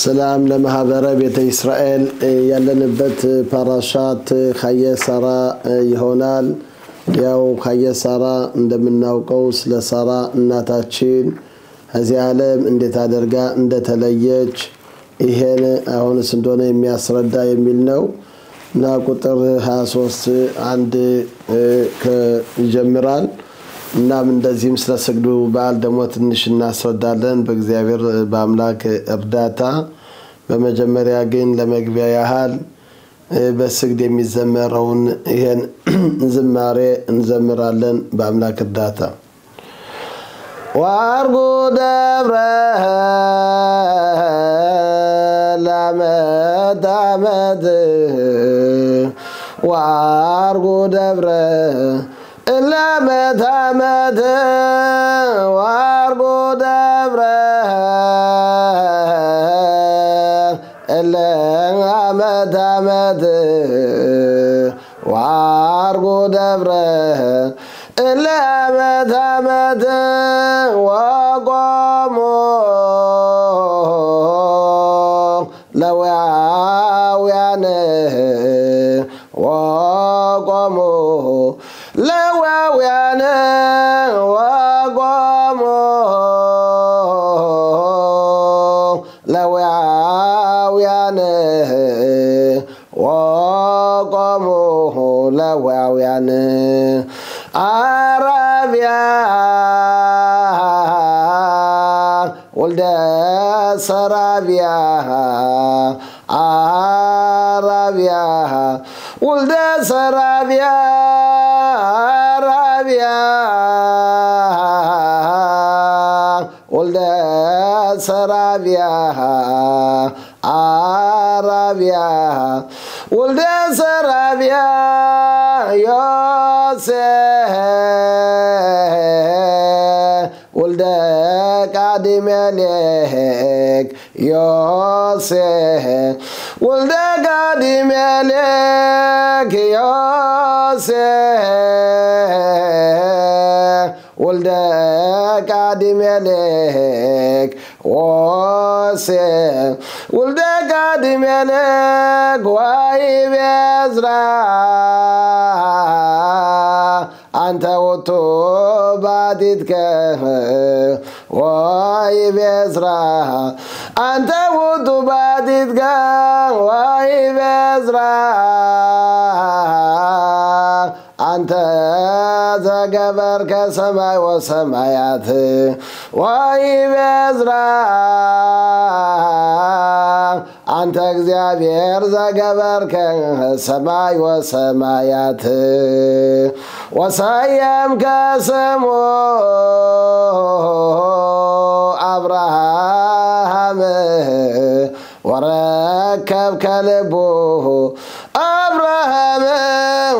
ሰላም ለማህበረ ቤተ እስራኤል ያለንበት ፓራሻት ኻየሳራ ይሆናል። ያው ኻየሳራ እንደምናውቀው ስለ ሳራ እናታችን እዚህ ዓለም እንዴት አደርጋ እንደተለየች ይሄን አሁንስ እንደሆነ የሚያስረዳ የሚል ነው እና ቁጥር 23 አንድ ከጀምራል እናም እንደዚህም ስለ ስግዱ በዓል ደግሞ ትንሽ እናስረዳለን በእግዚአብሔር በአምላክ እርዳታ። በመጀመሪያ ግን ለመግቢያ ያህል በስግድ የሚዘመረውን ይሄን ዝማሬ እንዘምራለን በአምላክ እርዳታ። ዋርጉ ደብረ ለመዳመድ ዋርጉ ደብረ ለመዳመድ ዋርጉ ደብረ ለመዳመድ ዋርጉ ደብረ ለመዳመድ ወቆሙ ለዋውያን ወቆሙ ለዋውያን ወቆሙ ለዋውያን ወቆሙ ለዋውያን አረቢያ ወልደ ሰራቢያ አረቢያ ወልደ ሰራቢያ አረቢያ ወልደ ሰራቢያ አረቢያ ወልደ ሰራቢያ ዮሴፍ ወልደ ቃዲሜሌክ ዮሴፍ ወልደ ቃዲሜሌክ ዮሴፍ ወልደ ቃዲሜሌክ ዮሴፍ ወልደ ቃዲሜሌክ ወይቤዝራ አንተ ውእቱ ባቲትከ ወይቤዝራ አንተ ውእቱ ባቲትከ ወይቤዝራ አንተ ዘገበርከ ሰማይ ወሰማያት ወይቤዝራ አንተ እግዚአብሔር ዘገበርከ ሰማይ ወሰማያት ወሰየምከ ስሙ አብርሃም ወረከብከ ልቡ አብርሃም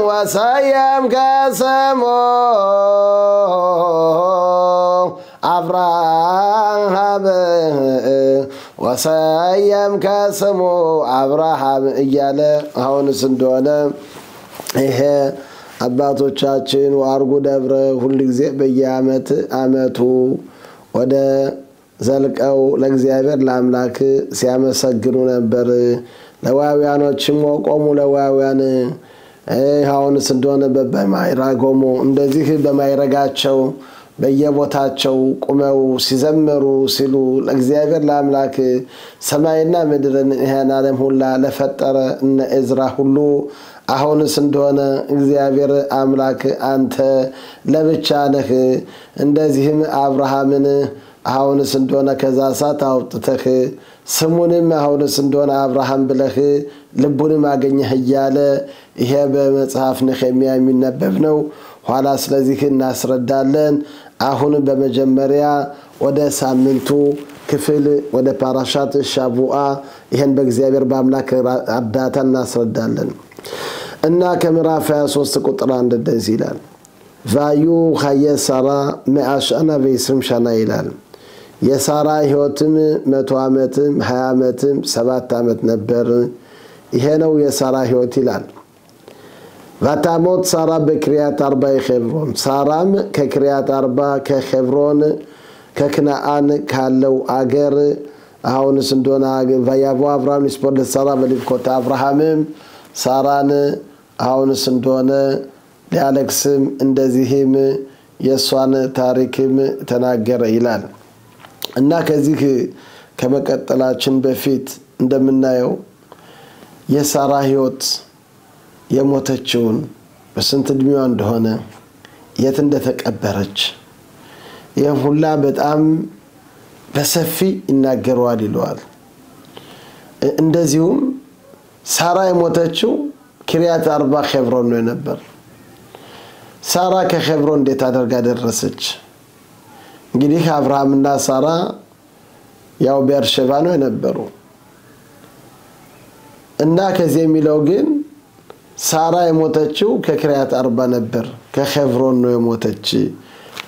ወሰየምከ ስሙ አብርሃም ወሰየምከ ስሙ አብርሃም እያለ አሁንስ እንደሆነ ይሄ አባቶቻችን ዋርጉ ደብረ ሁሉ ጊዜ በየአመቱ ወደ ዘልቀው ለእግዚአብሔር ለአምላክ ሲያመሰግኑ ነበር። ለዋውያኖችም ወቆሙ ለዋውያን አሁንስ እንደሆነ በማይራጎሙ እንደዚህ በማይረጋቸው በየቦታቸው ቁመው ሲዘምሩ ሲሉ ለእግዚአብሔር ለአምላክ ሰማይና ምድርን ይሄን ዓለም ሁላ ለፈጠረ እነ እዝራ ሁሉ አሁንስ እንደሆነ እግዚአብሔር አምላክ አንተ ለብቻ ነህ። እንደዚህም አብርሃምን አሁንስ እንደሆነ ከዛ ሳት አውጥተህ ስሙንም አሁንስ እንደሆነ አብርሃም ብለህ ልቡንም አገኘህ እያለ ይሄ በመጽሐፍ ነህምያ የሚነበብ ነው። ኋላ ስለዚህ እናስረዳለን። አሁን በመጀመሪያ ወደ ሳምንቱ ክፍል ወደ ፓራሻት ሻቡአ ይሄን በእግዚአብሔር በአምላክ እርዳታ እናስረዳለን እና ከምዕራፍ 23 ቁጥር 1 እንደዚህ ይላል። ቫዩ ኻየሳራ መዓሻና በይስም ሻና ይላል። የሳራ ህይወትም 100 ዓመትም 20 ዓመትም 7 ዓመት ነበር። ይሄ ነው የሳራ ህይወት ይላል። vatамот ሳራ በክሪያት አርባ የኸብሮን ሳራም ከክሪያት አርባ ከኸብሮን ከክናአን ካለው አገር አሁንስ እንደሆነ ቫያቦ አብርሃም ይስፖል ሳራ በልኮታ አብርሃምም ሳራን አሁንስ እንደሆነ ሊያለቅስም እንደዚህም የሷን ታሪክም ተናገረ ይላል እና ከዚህ ከመቀጠላችን በፊት እንደምናየው የሳራ ህይወት የሞተችውን በስንት እድሜዋ እንደሆነ የት እንደተቀበረች የሁላ በጣም በሰፊ ይናገራል ይሏል እንደዚሁም ሳራ የሞተችው ኪርያት አርባ ኬብሮን ነው ነበር ሳራ ከኬብሮን እንዴት አደርጋ ደረሰች እንግዲህ አብርሃምና ሳራ ያው በርሸባ ነው የነበሩ እና ከዚህ የሚለው ግን ሳራ የሞተችው ከኪርያት አርባ ነበር ከኬብሮን ነው የሞተች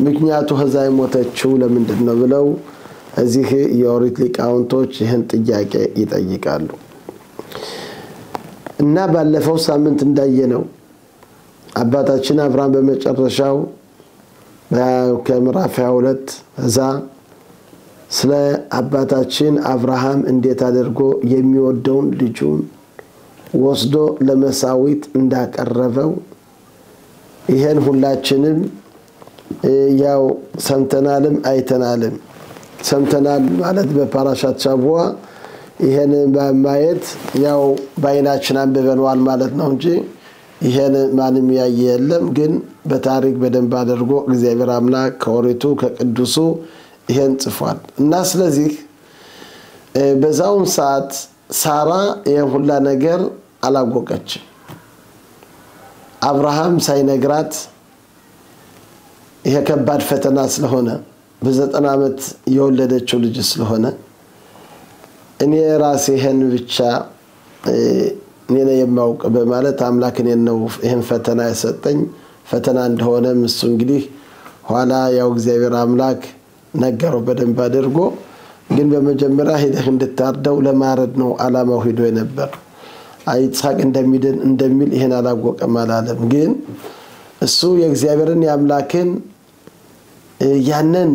ምክንያቱ ከዛ የሞተችው ለምንድን ነው ብለው እዚህ የኦሪት ሊቃውንቶች ይህን ጥያቄ ይጠይቃሉ እና ባለፈው ሳምንት እንዳየነው አባታችን አብርሃም በመጨረሻው ከምዕራፍ 22 እዛ ስለ አባታችን አብርሃም እንዴት አድርጎ የሚወደውን ልጁን ወስዶ ለመሳዊት እንዳቀረበው ይሄን ሁላችንም ያው ሰምተናልም አይተናልም ሰምተናል ማለት በፓራሻት ሻቡዋ ይሄን በማየት ያው ባይናችን አንብበናል ማለት ነው እንጂ ይሄን ማንም ያየ የለም ግን በታሪክ በደንብ አድርጎ እግዚአብሔር አምላክ ከኦሪቱ ከቅዱሱ ይሄን ጽፏል እና ስለዚህ በዛውን ሰዓት ሳራ የሁላ ነገር አላወቀች አብርሃም ሳይነግራት ይሄ ከባድ ፈተና ስለሆነ በ90 ዓመት የወለደችው ልጅ ስለሆነ እኔ ራሴ ይሄን ብቻ እኔ ነው የማውቅ በማለት አምላክ እኔ ነው ይሄን ፈተና ያሰጠኝ ፈተና እንደሆነ እሱ እንግዲህ ኋላ ያው እግዚአብሔር አምላክ ነገረው በደንብ አድርጎ ግን በመጀመሪያ ሄደህ እንድታርደው ለማረድ ነው አላማው ሄዶ ነበር አይጻቅ እንደሚል ይሄን አላወቀም አላለም ግን እሱ የእግዚአብሔርን ያምላክን ያንን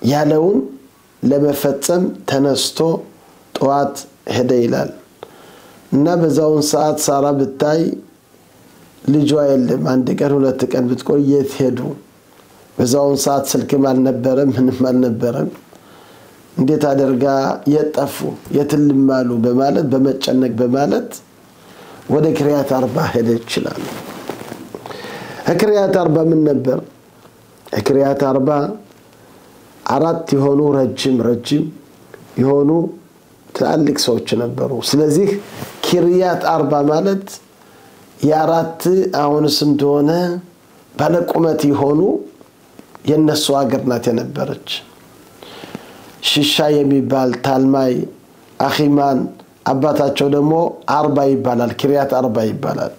ያለውን ለመፈጸም ተነስቶ ጧት ሄደ ይላል እና በዛውን ሰዓት ሳራ ብታይ ልጇ የለም አንድ ቀን ሁለት ቀን ብትቆየት ሄዱ በዛውን ሰዓት ስልክም አልነበረም ምንም አልነበረም እንዴት አደርጋ የጠፉ የትልማሉ በማለት በመጨነቅ በማለት ወደ ኪርያት አርባ ሄደ ይችላል ኪርያት አርባ ምን ነበር ኪርያት አርባ አራት የሆኑ ረጅም የሆኑ ትላልቅ ሰዎች ነበሩ ስለዚህ ኪርያት አርባ ማለት የአራት አሁንስ እንደሆነ ባለቁመት የሆኑ የነሱ ሀገር ናት የነበረች ሽሻ የሚባል ታልማይ አኺማን አባታቸው ደግሞ አርባ ይባላል ኪርያት አርባ ይባላል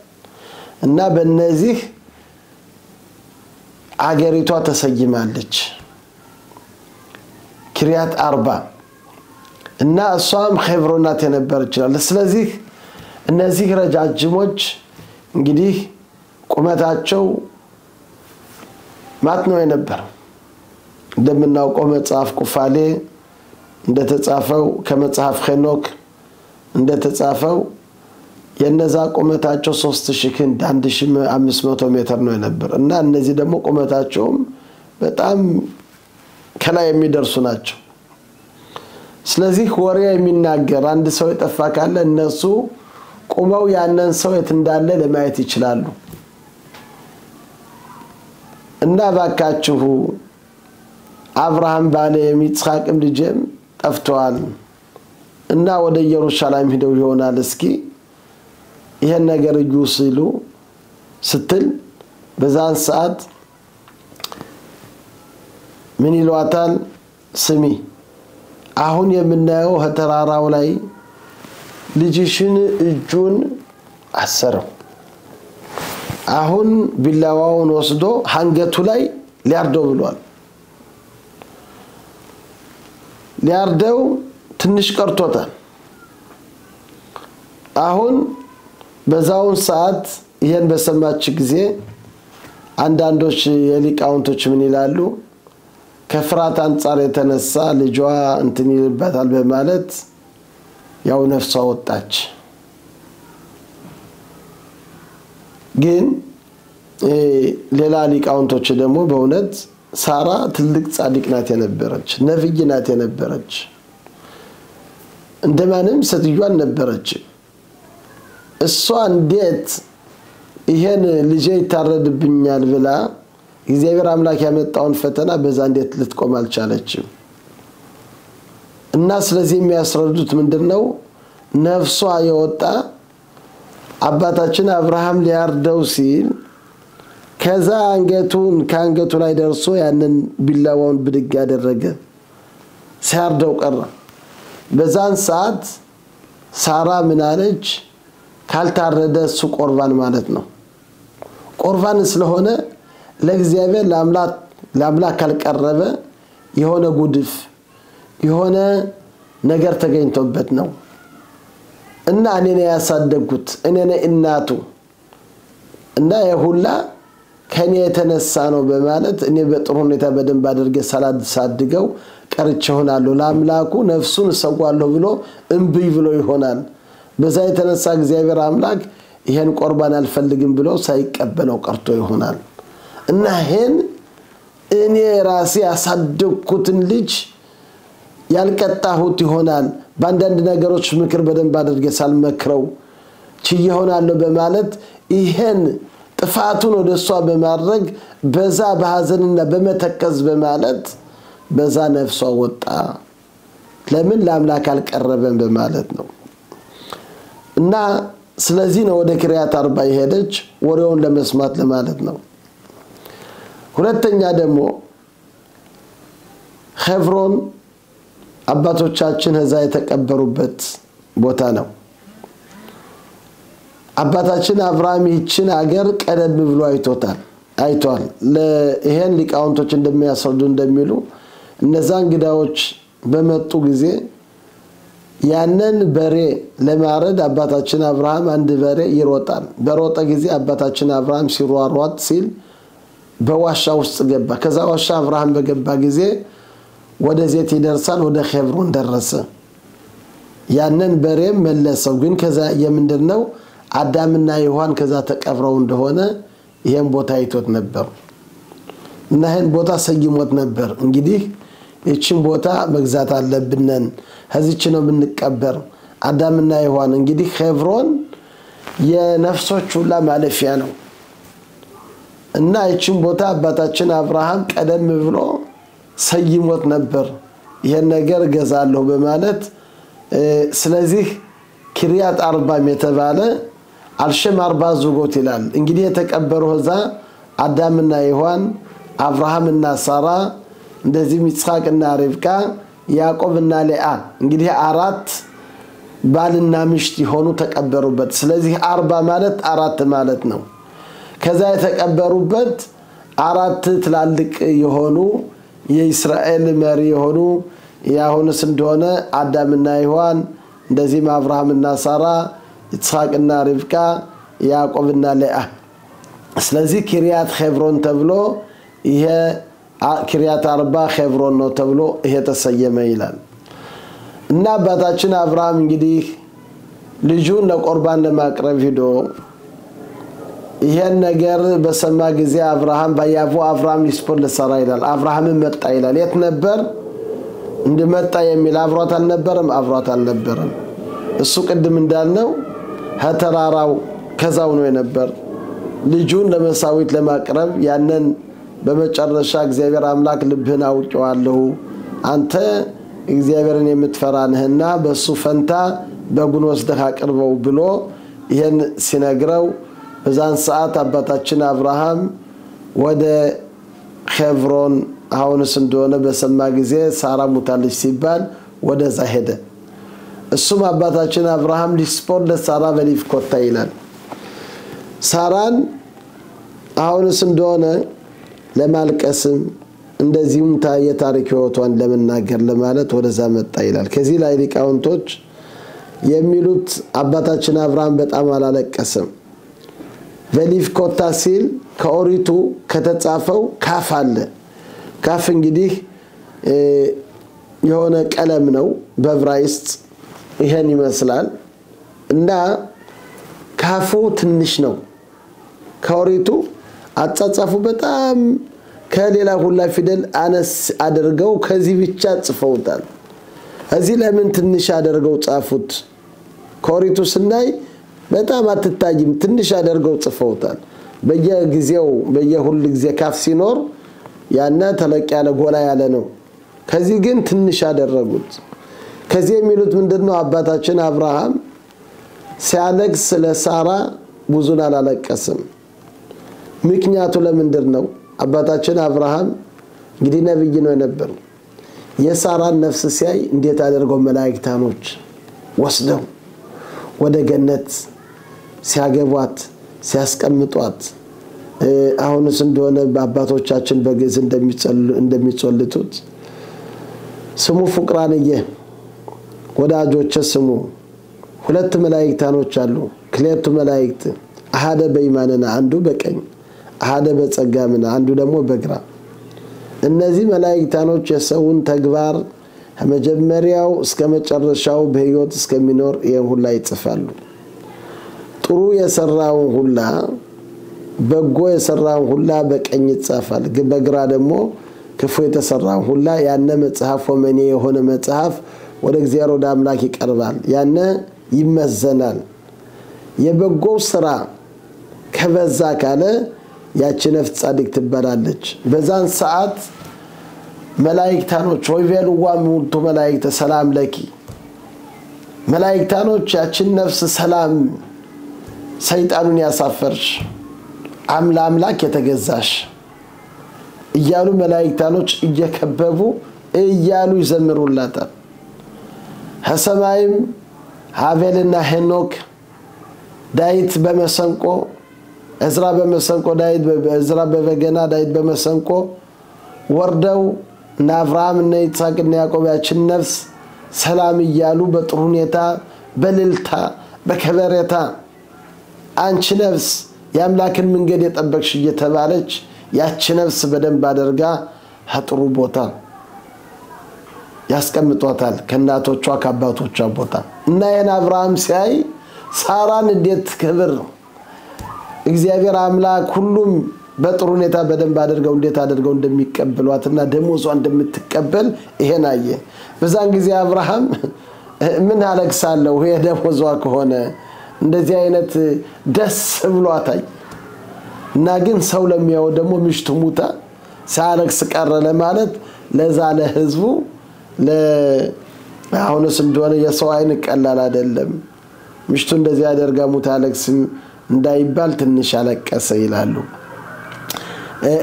እና በእነዚህ አገሪቷ ተሰይማለች ኪርያት አርባ እና እሷም ኬብሮን ናት የነበረች ይላል ስለዚህ እነዚህ ረጃጅሞች እንግዲህ ቁመታቸው ማት ነው የነበረው እንደምናውቀው መጽሐፍ ቁፋሌ እንደተጻፈው ከመጽሐፍ ሄኖክ እንደተጻፈው የነዛ ቁመታቸው 3000 ክንድ 1500 ሜትር ነው የነበር እና እነዚህ ደግሞ ቁመታቸውም በጣም ከላይ የሚደርሱ ናቸው ስለዚህ ወሬ የሚናገር አንድ ሰው የጠፋ ካለ እነሱ ቆመው ያንን ሰው የት እንዳለ ለማየት ይችላሉ እና ባካችሁ አብርሃም ባለ ይስሐቅም ልጅም ጠፍቷል እና ወደ ኢየሩሳሌም ሄደው ይሆናል እስኪ ይሄን ነገር ይዩስሉ ስትል በዛን ሰዓት ምን ይሏታል ስሚ አሁን የምናየው ተራራው ላይ ልጅሽን እጁን አሰረው አሁን ቢላዋውን ወስዶ አንገቱ ላይ ሊያርደው ብሏል ሊያርደው ትንሽ ቀርቶታል አሁን በዛውን ሰዓት ይሄን በሰማች ጊዜ አንዳንዶች የሊቃውንቶች ምን ይላሉ ከፍራት አንጻር የተነሳ ልጇ እንትን ይልበታል በማለት ያው ነፍሷ ወጣች ግን ሌላ ሊቃውንቶች ደግሞ በእውነት ሳራ ትልቅ ጻድቅ ናት የነበረች ነብይ ናት የነበረች እንደማንም ስትዩዋን ነበረች እሷ እንዴት ይሄን ልጄ ይታረድብኛል ብላ እግዚአብሔር አምላክ ያመጣውን ፈተና በዛ እንዴት ልትቆም አልቻለችም እና ስለዚህ የሚያስረዱት ምንድነው ነፍሷ የወጣ አባታችን አብርሃም ሊያርደው ሲል ከዛ ከአንገቱ ላይ ደርሶ ያንን ቢላዋውን ብድግ ያደረገ ሲያርደው ቀረ በዛን ሰዓት ሳራ ምን አለች ካልታረደ እሱ ቁርባን ማለት ነው ቁርባን ስለሆነ ለእግዚአብሔር ለአምላክ ካልቀረበ የሆነ ጉድፍ የሆነ ነገር ተገኝቶበት ነው እና እኔ ነኝ ያሳደግኩት እኔ ነኝ እናቱ እና የሁላ ከኔ የተነሳ ነው በማለት እኔ በጥሩ ሁኔታ በደንብ አድርጌ ሳድገው ቀርቼሆናለሁ ለአምላኩ ነፍሱን ሰዋለሁ ብሎ እንብይ ብሎ ይሆናል በዛ የተነሳ እግዚአብሔር አምላክ ይሄን ቁርባን አልፈልግም ብሎ ሳይቀበለው ቀርቶ ይሆናል እና እኔ ራሴ ያሳደግኩትን ልጅ ያልቀጣሁት ይሆናል ባንዳንድ ነገሮች ምክር በደንብ አድርጌ ሳልመክረው ችየሆናለሁ በማለት ይሄን ጥፋቱን ወደሷ በማድረግ በዛ በሐዘንና በመተከዝ በማለት በዛ ነፍሷ ወጣ ለምን ለአምላክ አልቀረበም በማለት ነው እና ስለዚህ ነው ወደ ክሪያት አርባ የሄደች ወሬውን ለመስማት ለማለት ነው ሁለተኛ ደግሞ ሄብሮን አባቶቻችን እዛ የተቀበሩበት ቦታ ነው አባታችን አብርሃም ይችን አገር ቀደም ብሎ አይቷል ለይሄን ሊቃውንቶች እንደሚያስረዱ እንደሚሉ እነዛ እንግዳዎች በመጡ ጊዜ ያንን በሬ ለማረድ አባታችን አብርሃም አንድ በሬ ይሮጣል በሮጠ ጊዜ አባታችን አብርሃም ሲሯሯጥ ሲል በዋሻ ውስጥ ገባ ከዛ ዋሻ አብርሃም በገባ ጊዜ ወደ ዜት ይደርሳል ወደ ሄብሮን ደረሰ ያንን በሬ መለሰው ግን ከዛ የምንድነው አዳምና ዮሐን ከዛ ተቀብረው እንደሆነ ይሄን ቦታ አይቶት ነበር እና ይሄን ቦታ ሰይሞት ነበር እንግዲህ እቺን ቦታ መግዛት አለብነን ህዝች ነው ብንቀበር አዳምና ዮሐን እንግዲህ ሄብሮን የነፍሶች ሁላ ማለፊያ ነው እና እቺን ቦታ አባታችን አብርሃም ቀደም ብሎ ሰይሞት ነበር ይሄን ነገር ገዛለሁ በማለት ስለዚህ ክሪያት አርባ የተባለ አልሸም አርባ ዙጎት ይላል እንግዲህ የተቀበሩ እዛ አዳምና ዮሐን አብርሃምና ሳራ እንደዚህ ይስሐቅና ርብቃ ያዕቆብና ሊያ እንግዲህ አራት ባልና ሚስት ሆኑ ተቀበሩበት ስለዚህ አርባ ማለት አራት ማለት ነው ከዛ የተቀበሩበት አራት ትላልቅ የሆኑ የእስራኤል መሪ የሆኑ ያሁንስ እንደሆነ አዳምና ዮሐን እንደዚህ አብርሃምና ሳራ ይስሐቅና ርብቃ ያዕቆብና ሊያ ስለዚህ ክሪያት ሄብሮን ተብሎ ይሄ ክሪያት አርባ ሄብሮን ነው ተብሎ ይሄ ተሰየመ ይላል እና አባታችን አብርሃም እንግዲህ ልጁን ለቁርባን ለማቅረብ ሄዶ ይሄን ነገር በሰማ ጊዜ አብርሃም ባያፉ አብርሃም ሊስፖል ለሳራ ይላል አብርሃም መጣ ይላል የት ነበር እንደመጣ የሚል አብሯት አልነበረም እሱ ቅድም እንዳልነው ሀተራራው ከዛው ነው የነበር ልጁን ለመሳዊት ለማቅረብ ያንን በመጨረሻ እግዚአብሔር አምላክ ልብህን አውቀዋለሁ አንተ እግዚአብሔርን የምትፈራ ነህና በሱ ፈንታ በጉን ወስደህ አቅርበው ብሎ ይሄን ሲነግረው በዛን ሰዓት አባታችን አብርሃም ወደ ሄብሮን አሁንስ እንደሆነ በሰማ ጊዜ ሳራ ሙታለች ሲባል ወደዛ ሄደ እሱም አባታችን አብርሃም ሊስፖል ለሳራ በሊፍ ኮታ ይላል ሳራን አሁንስ እንደሆነ ለማልቀስም እንደዚሁም የታሪክ ህይወቷን ለመናገር ለማለት ወደዛ መጣ ይላል ከዚህ ላይ ሊቃውንቶች የሚሉት አባታችን አብርሃም በጣም አላለቀሰም በሊፍ ኮታ ሲል ከኦሪቱ ከተጻፈው ካፍ አለ ካፍ እንግዲህ የሆነ ቀለም ነው በዕብራይስጥ ይሄን ይመስላል እና ካፉ ትንሽ ነው ከኦሪቱ አጻጻፉ በጣም ከሌላ ሁላ ፊደል አነስ አድርገው ከዚህ ብቻ ጽፈውታል እዚህ ለምን ትንሽ አድርገው ጻፉት ከኦሪቱ ስናይ በጣም አትታይም ትንሽ አድርገው ጽፈውታል በየጊዜው በየሁሉ ጊዜ ካፍ ሲኖር ያና ተለቅ ያለ ጎላ ያለ ነው ከዚህ ግን ትንሽ አደረጉት ከዚህ የሚሉት ምንድነው አባታችን አብርሃም ሲያለቅስ ለሳራ ብዙን አላለቀሰም ምክንያቱ ለምንድነው አባታችን አብርሃም እንግዲህ ነብይ ነው የነበረው የሳራን ነፍስ ሲያይ እንዴት አደረገው መላእክታኖች ወስደው ወደ ገነት ሲያገቧት ሲያስቀምጧት አሁንስ እንደሆነ በአባቶቻችን በግዕዝ እንደሚጸልቱት ስሙ ፍቅራንየ ወዳጆች ስሙ ሁለት መላእክታኖች አሉ ክሌቱ መላእክት አሃደ በይማንና አንዱ በቀኝ አሃደ በጸጋምና አንዱ ደግሞ በግራ እነዚህ መላእክታኖች የሰውን ተግባር ከመጀመሪያው እስከ መጨረሻው በህይወት እስከሚኖር የሁላ ይጽፋሉ ጥሩ የሰራው ሁላ በጎ የሰራው ሁላ በቀኝ ይጻፋል በግራ ደግሞ ክፉ የተሰራው ሁላ ያነ መጽሐፍ ወመኔ የሆነ መጽሐፍ ወደ እግዚአብሔር ወደ አምላክ ይቀርባል ያነ ይመዘናል የበጎ ስራ ከበዛ ካለ ያቺ ነፍስ ጻድቅ ትባላለች በዛን ሰዓት መላእክታኖች ወይበሉዋ ሙልቱ መላእክተ ሰላም ለኪ መላእክታኖች ያቺን ነፍስ ሰላም ሰይጣኑን ያሳፈርሽ አምላክ የተገዛሽ እያሉ መላእክታኖች እየከበቡ እያሉ ይዘምሩላታል ሐሰማይም ሀቤልና ሄኖክ ዳዊት በመሰንቆ እዝራ በመሰንቆ ዳዊት በእዝራ በበገና ዳዊት በመሰንቆ ወርደው አብርሃም እና ይስሐቅ እና ያዕቆብ ያችን ነፍስ ሰላም እያሉ በጥሩ ሁኔታ በልልታ በከበረታ አንቺ ነፍስ ያምላክን መንገድ የጠበቅሽ እየተባለች ያቺ ነፍስ በደንብ አድርጋ ጥሩ ቦታ ያስቀምጧታል ከናቶቿ ከአባቶቿ ቦታ እና የና አብርሃም ሲያይ ሳራን እንዴት ክብር እግዚአብሔር አምላክ ሁሉም በጥሩ ሁኔታ በደንብ አድርገው እንዴት አድርገው እንደሚቀበሏትና ደሞዟ እንደምትቀበል ይሄን አየ በዛን ጊዜ አብርሃም ምን አለክሳለሁ የደሞዟ ከሆነ እንደዚህ አይነት ደስ ብሏታል እና ግን ሰው ለሚያው ደግሞ ምሽቱ ሙታ ሳለክስ ቀረ ለማለት ለዛ ለህዝቡ ለአሁንስ እንደሆነ የሰው አይን ቀላል አይደለም ምሽቱ እንደዚህ ያደርጋ ሙታ አለክስም እንዳይባል ትንሽ አለቀሰ ይላሉ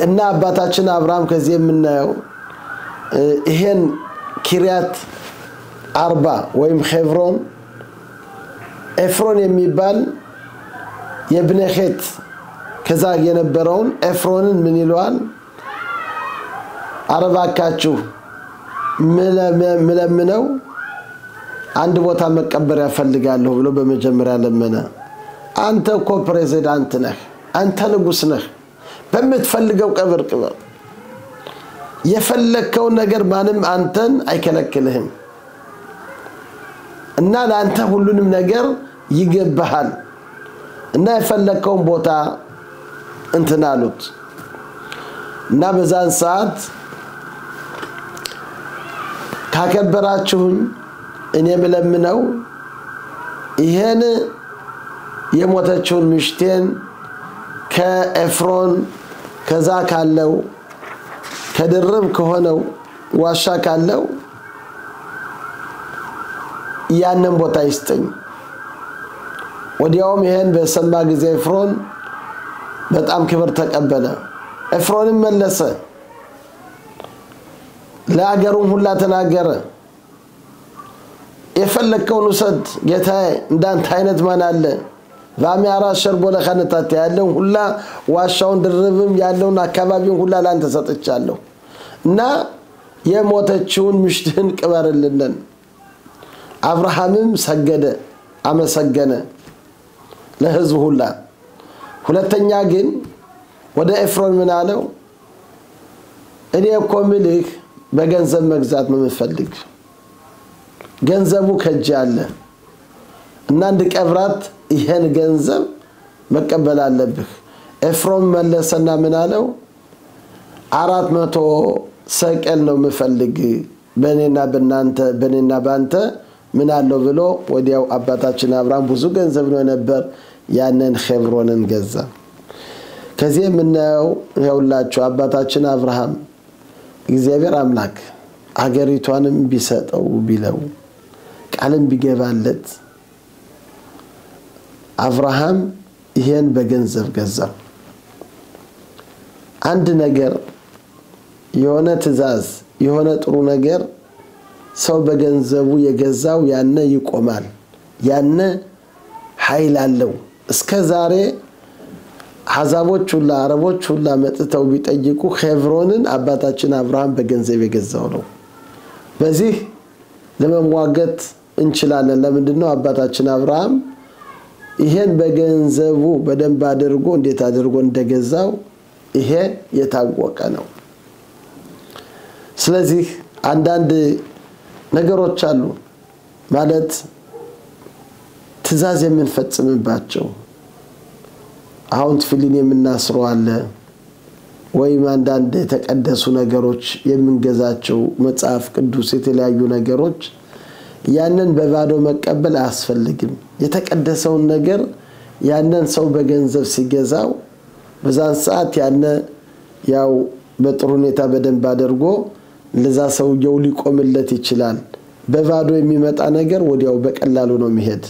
እና አባታችን አብርሃም ከዚህ የምናየው ይሄን ኪሪያት አርባ ወይም ሄብሮን ኤፍሮን የሚባል የብነኸት ከዛ የነበረውን ኤፍሮንን ምን ይሏል አረባካችሁ ምለምነው አንድ ቦታ መቀበር ያፈልጋለሁ ብሎ በመጀመሪያ ለመነ አንተ እኮ ፕሬዝዳንት ነህ አንተ ንጉስ ነህ በመትፈልገው ቀብር ቅበር የፈለከው ነገር ማንም አንተን አይከለክልህም እና ለአንተ ሁሉንም ነገር ይገባሃል እና የፈለከው ቦታ እንትናሉት እና በዛን ሰዓት ካከበራችሁኝ እኔ ምለምነው ይሄን የሞተችውን ምሽቴን ከኤፍሮን ከዛ ካለው ከድርብ ከሆነው ዋሻ ካለው ያንን ቦታ ይስጠኝ ወዲያውም ይሄን በሰማ ጊዜ ኤፍሮን በጣም ክብር ተቀበለ ኤፍሮንም መለሰ ለአገሩም ሁላ ተናገረ የፈለከውን ውሰድ ጌታዬ እንዳንተ አይነት ማን አለ ቫሚያራ ሸርቦ ለኸነታት ያለው ሁላ ዋሻውን ድርብም ያለውን አካባቢውን ሁላ ላንተ ሰጥቻለሁ እና የሞተችውን ምሽትህን ቅበርልልን አብርሃምም ሰገደ አመሰገነ ለህዝቡ ሁላ ሁለተኛ ግን ወደ ኤፍሮን ምን አለው እኔ እኮ ምልክ በገንዘብ መግዛት ነው የምፈልግ ገንዘቡ ከጅ አለ እና እንድቀብራት ይሄን ገንዘብ መቀበል አለብህ ኤፍሮም መለሰና ምን አለው 400 ሰቀል ነው የምፈልግ በኔና ባንተ ምን አለው ብሎ ወዲያው አባታችን አብርሃም ብዙ ገንዘብ ነው ነበር ያንን ሄብሮንን ገዛ ከዚህ ምናየው ይኸውላችሁ አባታችን አብርሃም እግዚአብሔር አምላክ አገሪቷንም ቢሰጠው ቢለው ቃልም ቢገባለት አብርሃም ይሄን በገንዘብ ገዛ አንድ ነገር የሆነ ትእዛዝ የሆነ ጥሩ ነገር ሰው በገንዘቡ የገዛው ያነ ይቆማል ያነ ኃይል አለው እስከ ዛሬ አዛቦች ሁላ አረቦች ሁላ መጥተው ቢጠይቁ ሄብሮንን አባታችን አብርሃም በገንዘብ የገዛው ነው በዚህ ለመዋገት እንችላለን ለምንድነው አባታችን አብርሃም ይሄን በገንዘቡ በደንብ አድርጎ እንዴት አድርጎ እንደገዛው ይሄ የታወቀ ነው ስለዚህ አንዳንድ ነገሮች አሉ ማለት ትእዛዝ የምንፈጽምባቸው አሁን ትፍሊን የምናስረው አለ ወይም አንዳንድ የተቀደሱ ነገሮች የምንገዛቸው መጽሐፍ ቅዱስ የተለያዩ ነገሮች ያንን በባዶ መቀበል አያስፈልግም የተቀደሰውን ነገር ያንን ሰው በገንዘብ ሲገዛው በዛን ሰዓት ያነ ያው በጥሩ ሁኔታ በደንብ አድርጎ ለዛ ሰው ሊቆምለት ይችላል በባዶ የሚመጣ ነገር ወዲያው በቀላሉ ነው የሚሄድ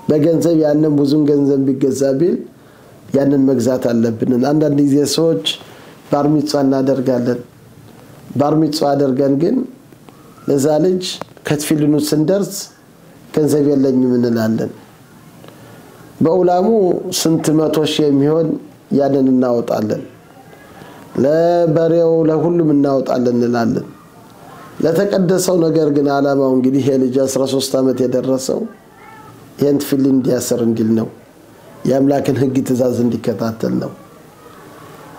በገንዘብ ያንን ብዙን ገንዘብ ቢገዛ ቢል ያንን መግዛት አለብን አንዳንድ ጊዜ ሰዎች ባርሚጽዋ እናደርጋለን ባርሚጽዋ አደርገን ግን ለዛ ልጅ ከትፊልኑ ስንደርስ ገንዘብ የለኝም እንላለን በኡላሙ ስንት መቶ ሺህ የሚሆን ያንን እናወጣለን ለበሬው ለሁሉም እናወጣለን እንላለን ለተቀደሰው ነገር ግን አላማው እንግዲህ የልጅ 13 አመት የደረሰው ይሄን ትፊልን እንዲያሰር እንዲል ነው የአምላክን ህግ ትእዛዝ እንዲከታተል ነው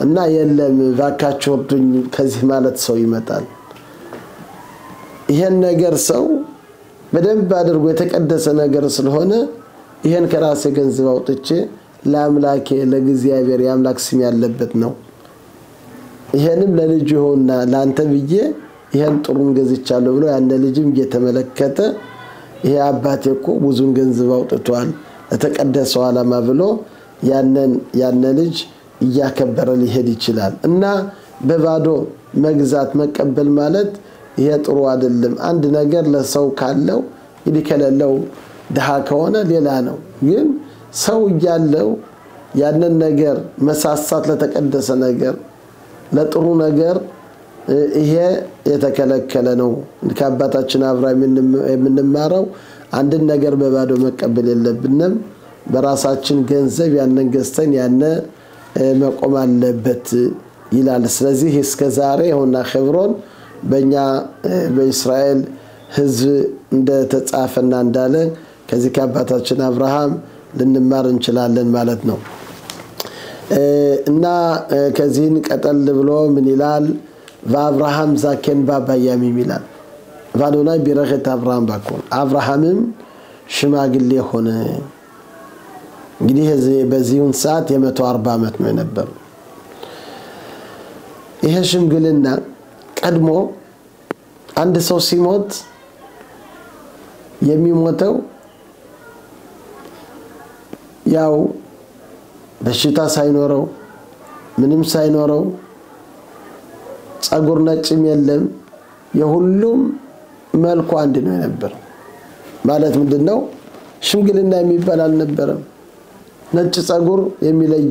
እና የለም ባካችሁ ወርዱኝ ከዚህ ማለት ሰው ይመጣል ይሄን ነገር ሰው በደንብ አድርጎ የተቀደሰ ነገር ስለሆነ ይሄን ከራሴ ገንዘብ አውጥቼ ለአምላኬ ለእግዚአብሔር የአምላክ ስም ያለበት ነው ይሄንም ለልጅ ሆና ላንተ ብዬ ይሄን ጥሩን ገዝቻለሁ ብሎ ያነ ልጅም እየተመለከተ ይሄ አባቴ እኮ ብዙን ገንዘብ አውጥቷል ለተቀደሰው ዓላማ ብሎ ያነ ልጅ ያከበረ ሊሄድ ይችላል እና በባዶ መግዛት መቀበል ማለት ይሄ ጥሩ አይደለም አንድ ነገር ለሰው ካለው ይልከለለው ደሃ ከሆነ ሌላ ነው ግን ሰው ያለው ያንን ነገር መሳሳት ለተቀደሰ ነገር ለጥሩ ነገር ይሄ የተከለከለ ነው ከአባታችን አብርሃም የምንማረው አንድ ነገር በባዶ መቀበል የለብንም በራሳችን ገንዘብ ያንን ገዝተን ያነ መቆም አለበት ይላል ስለዚህ እስከ ዛሬ ሆና ሄብሮን በእኛ በእስራኤል ህዝብ እንደተጻፈና እንዳለ ከዚህ ከአባታችን አብርሃም ልንማር እንችላለን ማለት ነው እና ከዚህን ቀጠል ብሎ ምን ይላል በአብርሃም ዛኬን ባባያም ይላል ባዶናይ ቢረኸት አብርሃም ባኮን አብርሃምም ሽማግሌ ሆነ እንግዲህ በዚሁን ሰዓት የ140 አመት ነው ነበር ይሄ ሽምግልና ቀድሞ አንድ ሰው ሲሞት የሚሞተው ያው በሽታ ሳይኖረው ምንም ሳይኖረው ጸጉር ነጭም የለም የሁሉም መልኩ አንድ ነው ነበር ማለት ምንድነው ሽምግልና የሚባል አልነበረም ነጭ ጸጉር የሚለይ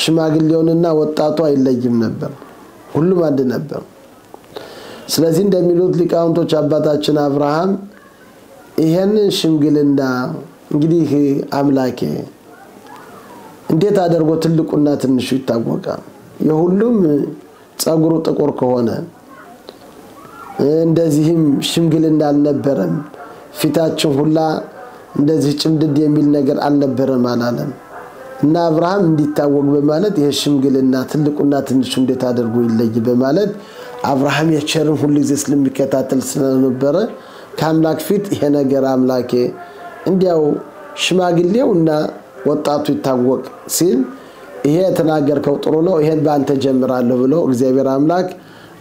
ሽማግሌውንና ወጣቱ አይለይም ነበር ሁሉም አንድ ነበር ስለዚህ እንደሚሉት ሊቃውንቶች አባታችን አብርሃም ይሄን ሽምግልና እንግዲህ አምላኬ እንዴት አደርጎ ትልቁና ትንሹ ይታወቃል የሁሉም ጸጉሩ ጥቁር ከሆነ እንደዚህም ሽምግልና አልነበረም ፊታቸው ሁላ እንደዚህ ጭምድድ የሚል ነገር አልነበረም አላለም እና አብርሃም እንዲታወቅ በማለት ይሄ ሽምግልና ትልቁና ትንሹ እንዴት አደርጎ ይለይ በማለት አብርሃም የቸርን ሁሉ ጊዜ ስለሚከታተል ስለነበረ ከአምላክ ፊት ይሄ ነገር አምላኬ እንዲያው ሽማግሌውና ወጣቱ ይታወቅ ሲል ይሄ ተናገርከው ጥሩ ነው ይሄን ባንተ ጀምራለሁ ብሎ እግዚአብሔር አምላክ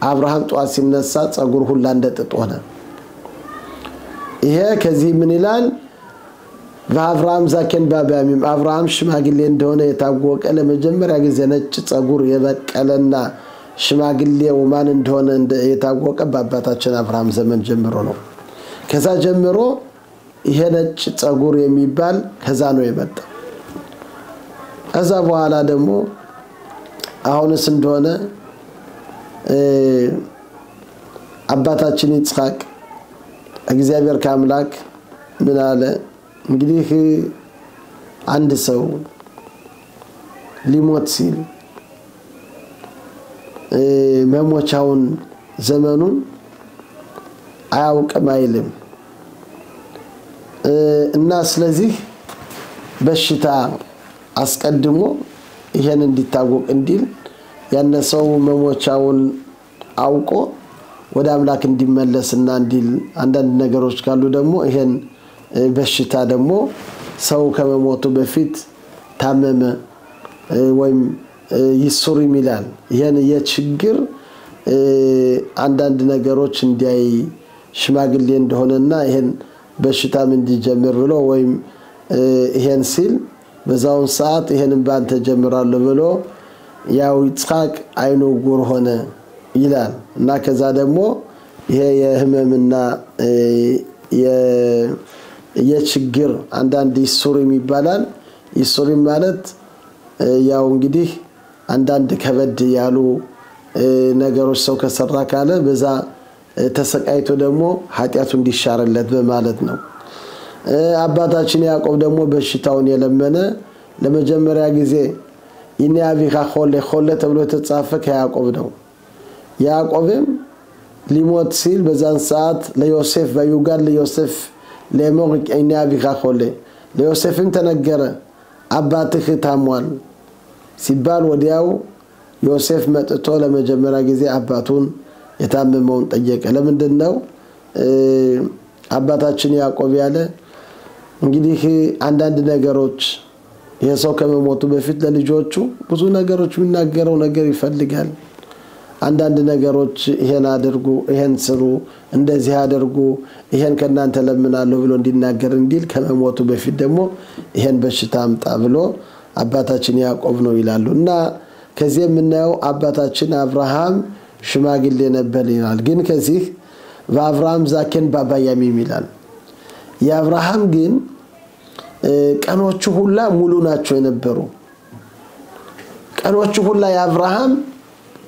አብርሃም ጧት ሲነሳ ጸጉር ሁሉ እንደጥጥ ሆነ ይሄ ከዚህ ምን ይላል በአብርሃም ዛከን ባባሚም አብርሃም ሽማግሌ እንደሆነ የታወቀ ለመጀመሪያ ጊዜ ነጭ ጸጉር የበቀለና ሽማግሌው ማን እንደሆነ የታወቀ በአባታችን አብርሃም ዘመን ጀምሮ ነው ከዛ ጀምሮ ይሄ ነጭ ጸጉር የሚባል ከዛ ነው የመጣው ከዛ በኋላ ደግሞ አሁንስ እንደሆነ አባታችን ይስሐቅ እግዚአብሔር ከአምላክ ምን አለ እንግዲህ አንድ ሰው ሊሞት ሲል መሞቻውን ዘመኑን አያውቅም አይልም እና ስለዚህ በሽታ አስቀድሞ ይሄን እንዲታወቅ እንዲል ያነሰው መሞቻውን አውቆ ወደ አምላክ እንዲመለስና እንዲል አንዳንድ ነገሮች ካሉ ደግሞ ይሄን በሽታ ደግሞ ሰው ከመሞቱ በፊት ታመመ ወይም ይሱር ይላል ይሄን የችግር አንዳንድ ነገሮች እንዲያይ ሽማግሌ እንደሆነና ይሄን በሽታም እንዲጀምር ብሎ ወይም ይሄን ሲል በዛው ሰዓት ይሄንን ባንተ ጀምራለሁ ብሎ ያው ይስሐቅ አይኑ ጉር ሆነ ይላል እና ከዛ ደግሞ ይሄ የህመምና የችግር አንዳንድ ይሱር ይባላል ይሱር ማለት ያው እንግዲህ አንዳንድ ከበድ ያሉ ነገሮች ሰው ከሰራ ካለ በዛ ተሰቃይቶ ደግሞ ኃጢያቱ እንዲሻርለት በማለት ነው አባታችን ያዕቆብ ደግሞ በሽታውን የለመነ ለመጀመሪያ ጊዜ ኢንያቢኻ ኾለ ተብሎ ተጻፈ ከያዕቆብ ነው ያዕቆብም ሊሞት ሲል በዛን ሰዓት ለዮሴፍ ባዩጋል ለዮሴፍ ለሞቅ ኢንያቢኻ ኾለ ለዮሴፍም ተነገረ አባትህ ታሟል ሲባል ወዲያው ዮሴፍ መጥቶ ለመጀመሪያ ጊዜ አባቱን የታመመውን ጠየቀ ለምንድነው አባታችን ያዕቆብ ያለ እንግዲህ አንዳንድ ነገሮች የሰው ከመሞቱ በፊት ለልጆቹ ብዙ ነገሮች የሚናገረው ነገር ይፈልጋል አንዳንድ ነገሮች ይሄን አድርጉ ይሄን ስሩ እንደዚህ አድርጉ ይሄን ከናንተ ለምናለሁ ብሎ እንዲናገር እንዲል ከመሞቱ በፊት ደግሞ ይሄን በሽታ አምጣ ብሎ አባታችን ያዕቆብ ነው ይላሉና ከዚህ የምናየው አባታችን አብርሃም ሽማግሌ ነበር ይላል ግን ከዚህ በአብርሃም ዛከን ባባያሚም ይላል የአብርሃም ግን ቀኖቹ ሁላ ሙሉ ናቸው የነበሩ ቀኖቹ ሁላ የአብርሃም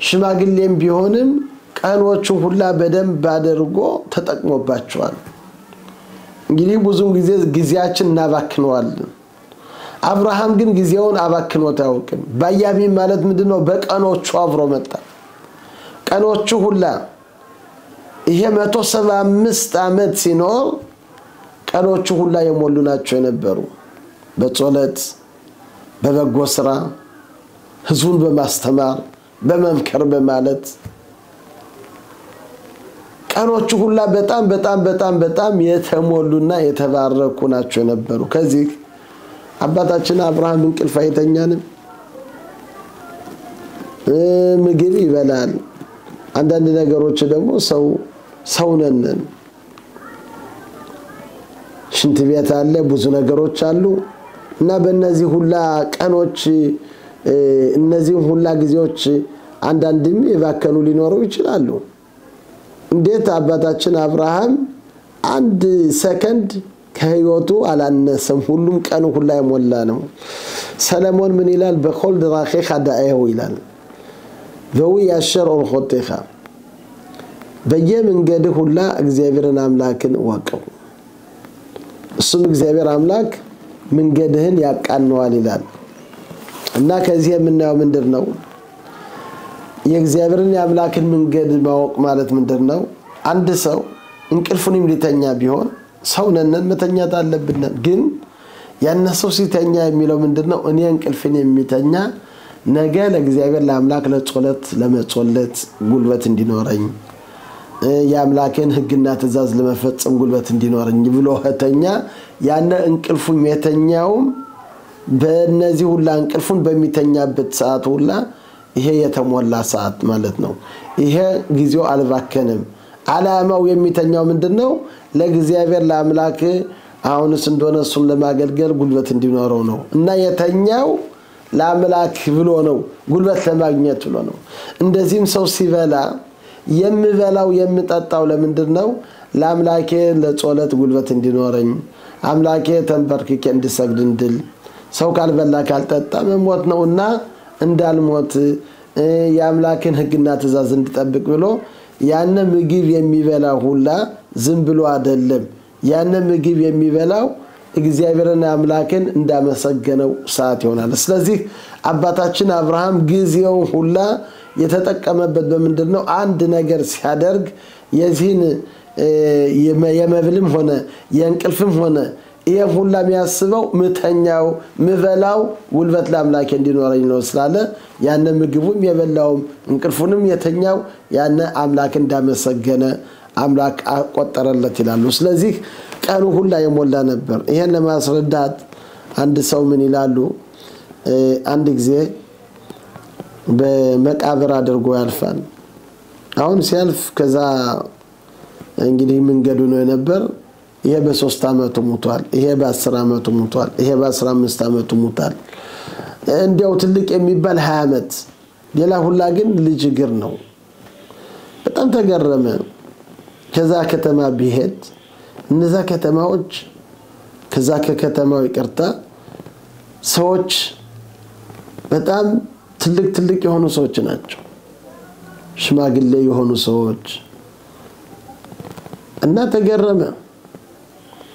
ሽማግሌም ቢሆንም ቀኖቹ ሁላ በደንብ አድርጎ ተጠቅሞባቸዋል እንግዲህ ብዙ ጊዜያችን እናባክነዋል አብርሃም ግን ጊዜውን አባክኖት አያውቅም ባያሚ ማለት ምንድነው በቀኖቹ አብሮ መጣ ቀኖቹ ሁላ ይሄ 175 አመት ሲኖር ቀኖቹ ሁላ የሞሉ ናቸው የነበሩ በጾለት በበጎ ስራ ህዝቡን በማስተማር በመምከር በማለት ቀኖቹ ሁላ በጣም የተሞሉና የተባረኩ ናቸው የነበሩ ከዚህ አባታችን አብርሃም እንቅልፍ አይተኛንም ምግብ ይበላል አንዳንድ ነገሮች ደግሞ ሰው ነን ሽንት ቤት አለ ብዙ ነገሮች አሉ እና በእነዚህ ሁላ ቀኖች እነዚህ ሁላ ጊዜዎች አንዳንድም የባከኑ ሊኖሩ ይችላሉ እንዴት አባታችን አብርሃም አንድ ሰከንድ ከህይወቱ አላነሰም ሁሉም ቀኑ ሁላ የሞላ ነው ሰለሞን ምን ይላል በኮል ድራኺ ኸዳኤሁ ይላል ዘው ያሸር ኦርኾቴኻ በየመንገድ ሁላ እግዚአብሔርን አምላክን ወቀው እሱም እግዚአብሔር አምላክ መንገድህን ያቃነዋል ይላል እና ከዚህ የምናየው ምንድነው የእግዚአብሔርን አምላክን መንገድ ማወቅ ማለት ምንድነው አንድ ሰው እንቅልፉንም ሊተኛ ቢሆን ሰው ነን መተኛት አለብን ግን ያነሰው ሲተኛ የሚለው ምንድነው እኔ እንቅልፍን የሚተኛ ነገ ለእግዚአብሔር ለአምላክ ለጾለት ለመጾለት ጉልበት እንዲኖረኝ የአምላክን ሕግና ትእዛዝ ለመፈጸም ጉልበት እንዲኖረኝ ብሎ ኸተኛ ያነ እንቅልፉም የተኛውም በእነዚህ ሁላ እንቅልፉን በሚተኛበት ሰዓት ሁላ ይሄ የተሞላ ሰዓት ማለት ነው። ይሄ ጊዜው አልባከንም። ዓላማው የሚተኛው ምንድነው? ለእግዚአብሔር ለአምላክ አሁንስ እንደሆነ እሱን ለማገልገል ጉልበት እንዲኖረው ነው እና የተኛው ለአምላክ ብሎ ነው፣ ጉልበት ለማግኘት ብሎ ነው። እንደዚህም ሰው ሲበላ የምበላው የምጠጣው ለምንድነው? ለአምላኬ ለጾለት ጉልበት እንዲኖረኝ አምላኬ ተንበርክኬ እንድሰግድ እንድል ሰው ካልበላ ካልጠጣ መሞት ነውና እንዳልሞት የአምላክን ሕግና ትእዛዝ እንድጠብቅ ብሎ ያነ ምግብ የሚበላው ሁላ ዝም ብሎ አይደለም። ያነ ምግብ የሚበላው እግዚአብሔርን አምላክን እንዳመሰገነው ሰዓት ይሆናል። ስለዚህ አባታችን አብርሃም ጊዜው ሁላ የተጠቀመበት በምንድነው? አንድ ነገር ሲያደርግ የዚህን የመብልም ሆነ የእንቅልፍም ሆነ ይሄም ሁላ የሚያስበው ምተኛው ምበላው ጉልበት ለአምላክ እንዲኖረኝ ነው ስላለ ያነ ምግቡም የበላውም እንቅልፉንም የተኛው ያነ አምላክ እንዳመሰገነ አምላክ አቆጠረለት ይላሉ። ስለዚህ ቀኑ ሁላ የሞላ ነበር። ይሄን ለማስረዳት አንድ ሰው ምን ይላሉ? አንድ ጊዜ በመቃብር አድርጎ ያልፋል። አሁን ሲያልፍ ከዛ እንግዲህ መንገዱ ነው የነበር። ይሄ በ3 አመቱ ሞቷል፣ ይሄ በ10 አመቱ ሞቷል፣ ይሄ በ15 አመቱ ሞቷል። እንዲያው ትልቅ የሚባል 20 አመት ሌላ ሁላ ግን ልጅ እግር ነው። በጣም ተገረመ። ከዛ ከተማ ቢሄድ እነዛ ከተማዎች ከዛ ከከተማው ይቀርታ ሰዎች በጣም ትልቅ የሆኑ ሰዎች ናቸው፣ ሽማግሌ የሆኑ ሰዎች እና ተገረመ።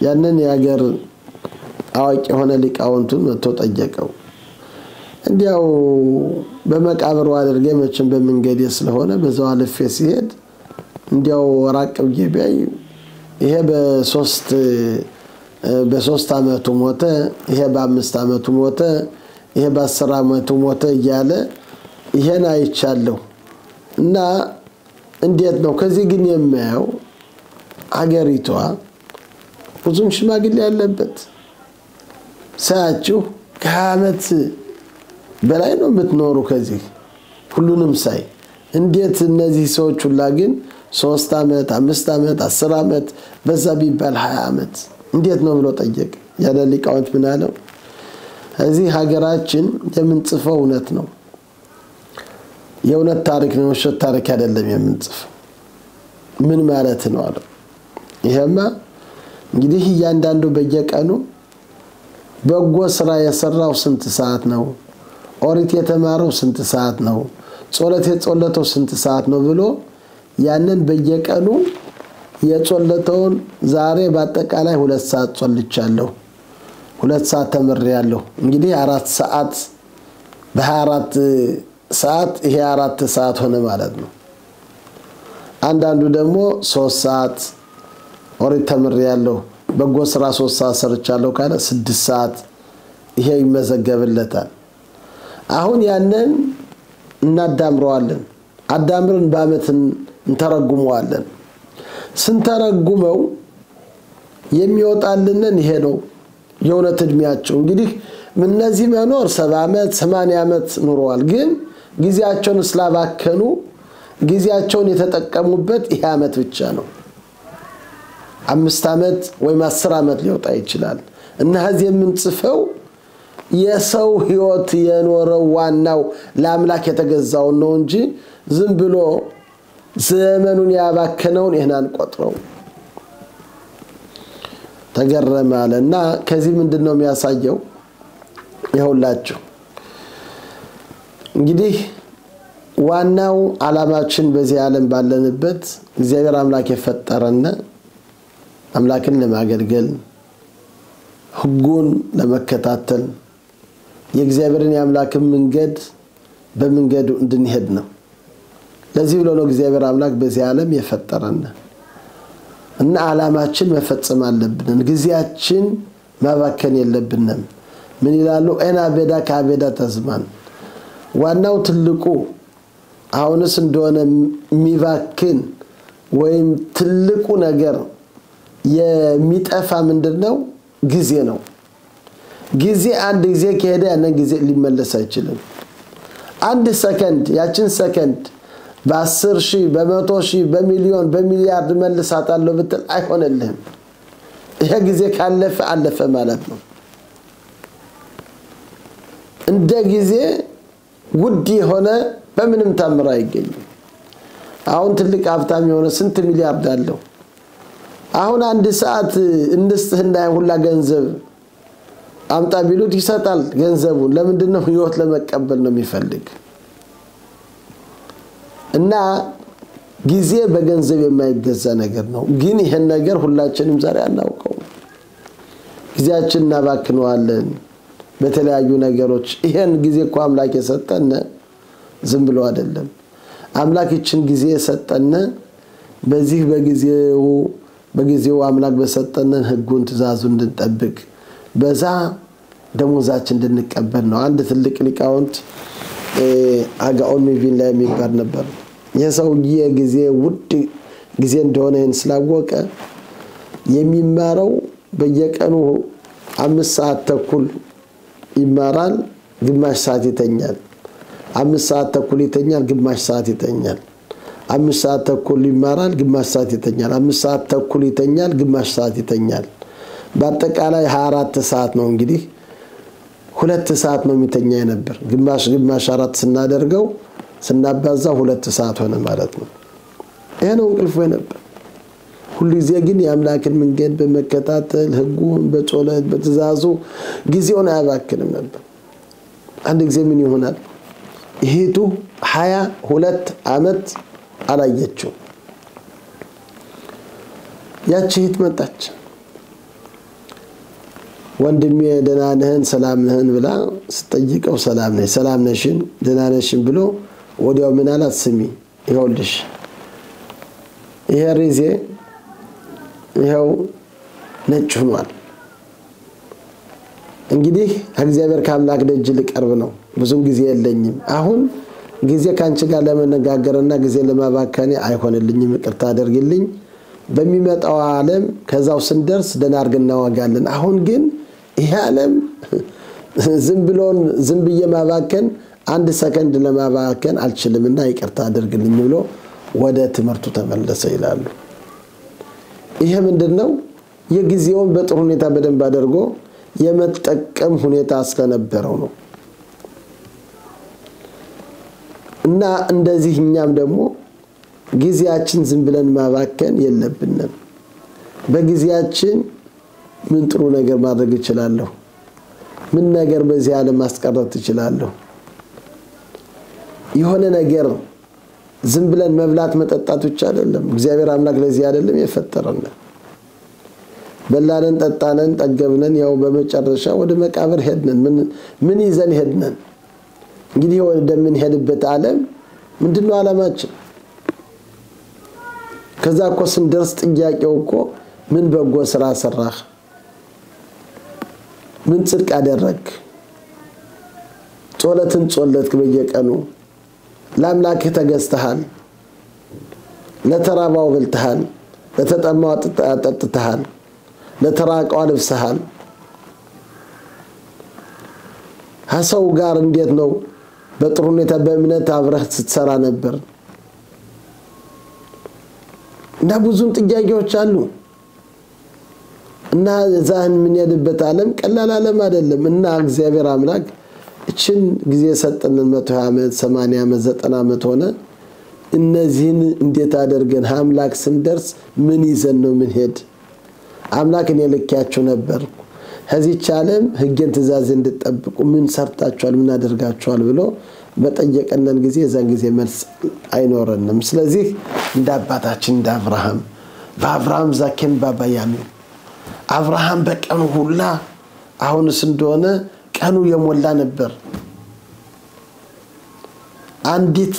ያንን ያገር አዋቂ የሆነ ሊቃውንቱን መጥቶ ጠየቀው። እንዲያው በመቃብሩ አድርጌ መቼም በመንገድ ስለሆነ በዛው አልፌ ሲሄድ እንዲያው ራቅ ብዬ ቢያይ ይሄ በ3 አመቱ ሞተ፣ ይሄ በ5 አመቱ ሞተ፣ ይሄ በ10 አመቱ ሞተ እያለ ይሄን አይቻለሁ እና እንዴት ነው? ከዚህ ግን የሚያየው አገሪቷ ብዙም ሽማግሌ ያለበት ሳያችሁ ከአመት በላይ ነው የምትኖሩ ከዚህ ሁሉንም ሳይ እንዴት እነዚህ ሰዎች ሁላ ግን 3 አመት 5 አመት 10 አመት በዛ ቢባል 20 አመት እንዴት ነው ብሎ ጠየቀ። ያለ ሊቃውንት ምን አለው? እዚህ ሀገራችን የምንጽፈው እውነት ነው፣ የእውነት ታሪክ ነው፣ ውሸት ታሪክ አይደለም የምንጽፈው። ምን ማለት ነው አለው። ይሄማ እንግዲህ እያንዳንዱ በየቀኑ በጎ ስራ የሰራው ስንት ሰዓት ነው፣ ኦሪት የተማረው ስንት ሰዓት ነው፣ ጾለት የጾለተው ስንት ሰዓት ነው ብሎ ያንን በየቀኑ የጾለተውን ዛሬ በአጠቃላይ 2 ሰዓት ጾልቻለሁ፣ 2 ሰዓት ተምሬያለሁ። እንግዲህ 4 ሰዓት በ24 ሰዓት ይሄ 4 ሰዓት ሆነ ማለት ነው። አንዳንዱ ደግሞ 3 ሰዓት ኦሪት ተምሬያለሁ፣ በጎ ስራ 3 ሰዓት ሰርቻለሁ ካለ 6 ሰዓት ይሄ ይመዘገብለታል። አሁን ያንን እናዳምረዋለን። አዳምረን በአመት እንተረጉመዋለን። ስንተረጉመው የሚወጣልን ይሄ ነው የእውነት እድሜያቸው። እንግዲህ እነዚህ መኖር 70 አመት 80 አመት ኑረዋል። ግን ጊዜያቸውን ስላባከኑ ጊዜያቸውን የተጠቀሙበት ይሄ አመት ብቻ ነው። 5 አመት ወይም 10 አመት ሊወጣ ይችላል። እና እዚህ የምንጽፈው የሰው ህይወት የኖረው ዋናው ለአምላክ የተገዛው ነው እንጂ ዝም ብሎ ዘመኑን ያባከነውን ይሄን አንቆጥረው። ተገረመ አለና ከዚህ ምንድነው የሚያሳየው? ይኸውላችሁ እንግዲህ ዋናው ዓላማችን በዚህ ዓለም ባለንበት እግዚአብሔር አምላክ የፈጠረን አምላክን ለማገልገል ህጉን ለመከታተል የእግዚአብሔርን የአምላክን መንገድ በመንገዱ እንድንሄድ ነው። ለዚህ ብሎ ነው እግዚአብሔር አምላክ በዚህ ዓለም የፈጠረን እና ዓላማችን መፈጸም አለብን። ጊዜያችን ማባከን የለብንም። ምን ይላሉ? አይና ቤዳ ካቤዳ ተዝማን ዋናው ትልቁ አሁንስ እንደሆነ የሚባክን ወይም ትልቁ ነገር የሚጠፋ ምንድነው ጊዜ ነው ጊዜ አንድ ጊዜ ከሄደ ያንን ጊዜ ሊመለስ አይችልም አንድ ሰከንድ ያችን ሰከንድ በ10 ሺህ በ100 ሺህ በሚሊዮን በሚሊያርድ መልሳታለሁ ብትል አይሆንልህም ይሄ ጊዜ ካለፈ አለፈ ማለት ነው እንደ ጊዜ ውድ የሆነ በምንም ታምራ አይገኝም አሁን ትልቅ ሀብታም የሆነ ስንት ሚሊያርድ አለው አሁን አንድ ሰዓት እንስህና ሁላ ገንዘብ አምጣ ቢሉት ይሰጣል ገንዘቡን ለምንድነው ህይወት ለመቀበል ነው የሚፈልግ እና ጊዜ በገንዘብ የማይገዛ ነገር ነው ግን ይሄን ነገር ሁላችንም ዛሬ አናውቀው ጊዜያችንን እናባክነዋለን በተለያዩ ነገሮች ይሄን ጊዜ እኮ አምላክ የሰጠነ ዝም ብሎ አይደለም አምላክ እቺን ጊዜ የሰጠነ በዚህ በጊዜው አምላክ በሰጠነ ህጉን ትእዛዙን እንድንጠብቅ በዛ ደሞዛችን እንድንቀበል ነው አንድ ትልቅ ሊቃውንት አጋኦን ሚቪን ላይ የሚባል ነበር የሰውዬ ጊዜ ውድ ጊዜ እንደሆነ ስላወቀ የሚማረው በየቀኑ 5 ሰዓት ተኩል ይማራል ግማሽ ሰዓት ይተኛል 5 ሰዓት ተኩል ይተኛል ግማሽ ሰዓት ይተኛል 5 ሰዓት ተኩል ይማራል ግማሽ ሰዓት ይተኛል 5 ሰዓት ተኩል ይተኛል ግማሽ ሰዓት ይተኛል በአጠቃላይ 24 ሰዓት ነው እንግዲህ 2 ሰዓት ነው የሚተኛ ነበር ግማሽ 4 ስናደርገው ስናባዛው 2 ሰዓት ሆነ ማለት ነው ይሄ ነው እንቅልፍ ነበር ሁሉ ጊዜ ግን የአምላክን መንገድ በመከታተል ህጉን በጾለት በትእዛዙ ጊዜውን አያባክንም ነበር አንድ ጊዜ ምን ይሆናል ይሄቱ 22 አመት አላየችው ያቺ ሂት መጣች ወንድሜ ደህና ነህን ሰላም ነህን ብላ ስትጠይቀው ሰላም ነሽን ደህና ነሽን ብሎ ወዲያው ምን አላት ስሚ ይኸውልሽ ይሄ ሪዜ ይኸው ነጭ ሆኗል እንግዲህ እግዚአብሔር ከአምላክ ደጅ ልቀርብ ነው ብዙም ጊዜ የለኝም አሁን ጊዜ ካንቺ ጋር ለመነጋገርና ጊዜ ለማባከን አይሆንልኝም ይቅርታ አድርግልኝ በሚመጣው ዓለም ከዛው ስንደርስ ደና አርግና ዋጋለን አሁን ግን ይሄ ዓለም ዝም ብዬ ማባከን አንድ ሰከንድ ለማባከን አልችልምና ይቅርታ አድርግልኝ ብሎ ወደ ትምርቱ ተመለሰ ይላሉ ይሄ ምንድነው የጊዜውን በጥሩ ሁኔታ በደንብ አድርጎ የመጠቀም ሁኔታ ስለነበረው ነው እና እንደዚህ እኛም ደግሞ ጊዜያችን ዝም ብለን ማባከን የለብንም በጊዜያችን ምን ጥሩ ነገር ማድረግ ይችላልው ምን ነገር በዚህ ዓለም ማስቀረት ይችላልው የሆነ ነገር ዝም ብለን መብላት መጠጣት ብቻ አይደለም እግዚአብሔር አምላክ ለዚህ አይደለም የፈጠረን በላለን ጠጣነን ጠገብነን ያው በመጨረሻ ወደ መቃብር ሄድነን ምን ይዘን ሄድነን እንግዲህ ወደ ምን ሄድበት ዓለም ምንድነው ዓላማችን ከዛ እኮ ስንደርስ ጥያቄው እኮ ምን በጎ ስራ ሰራህ ምን ጽድቅ አደረክ ጾለትን ጾለትክ በየቀኑ ለአምላክ ተገዝተሃል ለተራባው በልተሃል ለተጠማው አጠጥተሃል ለተራቀው አልብሰሃል ሐሰው ጋር እንዴት ነው በጥሩ ሁኔታ በእምነት አብረህ ስትሰራ ነበር እና ብዙም ጥያቄዎች አሉ እና ዛን ምን ያለበት ዓለም ቀላል ዓለም አይደለም እና እግዚአብሔር አምላክ እቺን ጊዜ ሰጠንን 100 አመት 80 አመት 90 አመት ሆነ እነዚህን እንዴት አደርገን አምላክ ስንደርስ ምን ይዘን ነው ምን ሄድ አምላክን የለኪያቸው ነበር ከዚህ ዓለም ህግን ትእዛዝ እንድትጠብቁ ምን ሰርታችኋል ምን አደርጋችኋል ብሎ በጠየቀነን ጊዜ የዛን ጊዜ መልስ አይኖርንም ስለዚህ እንደ አባታችን እንደ አብርሃም ዛኬን ባባያሚ አብርሃም በቀኑ ሁላ አሁንስ እንደሆነ ቀኑ የሞላ ነበር አንዲት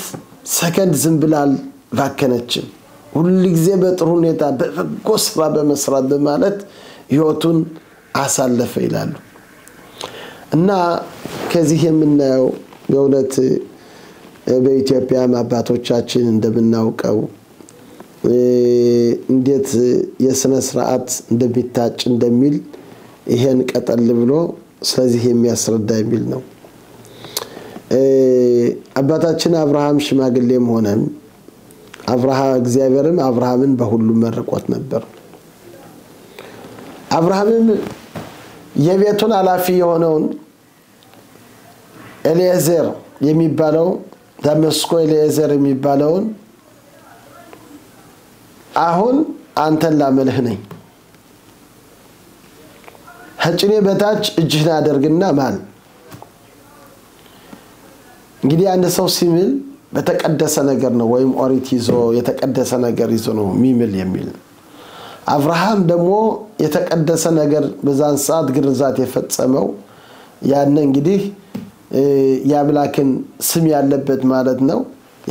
ሰከንድ ዝም ብላል ባከነች ሁሉ ጊዜ በጥሩ ሁኔታ በበጎ ስራ በመስራት በማለት ህይወቱን አሳለፈ ይላሉ እና ከዚህ የምናየው በእውነት በኢትዮጵያ አባቶቻችን እንደምናውቀው እንዴት የሥነ ሥርዓት እንደሚታጭ እንደሚል ይሄን ቀጠል ብሎ ስለዚህ የሚያስረዳ የሚል ነው። አባታችን አብርሃም ሽማግሌም ሆነም እግዚአብሔርም አብርሃምን በሁሉ መርቆት ነበር። አብርሃምም የቤቱን ኃላፊ የሆነውን ኤሊኤዘር የሚባለው ደመስቆ ኤሊኤዘር የሚባለውን አሁን አንተን ላመልህ ነኝ፣ ጭኔ በታች እጅህን አድርግና ማል። እንግዲህ አንድ ሰው ሲምል በተቀደሰ ነገር ነው ወይም ኦሪት ይዞ የተቀደሰ ነገር ይዞ ነው ሚምል የሚል። አብርሃም ደግሞ የተቀደሰ ነገር በዛን ሰዓት ግርዛት የፈጸመው ያን እንግዲህ የአምላክን ስም ያለበት ማለት ነው።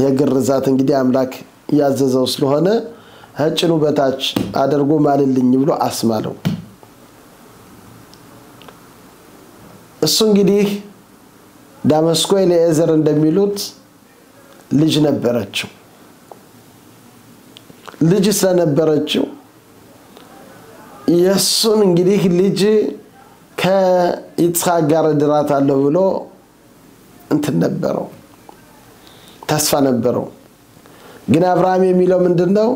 የግርዛት እንግዲህ አምላክ ያዘዘው ስለሆነ ጭኑ በታች አድርጎ ማልልኝ ብሎ አስማለው። እሱ እንግዲህ ደመስቆ ኤሊኤዘር እንደሚሉት ልጅ ነበረችው። ልጅ ስለነበረችው የሱን እንግዲህ ልጅ ከይስሐቅ ጋር ድራታለሁ ብሎ እንትን ነበረው፣ ተስፋ ነበረው። ግን አብርሃም የሚለው ምንድነው?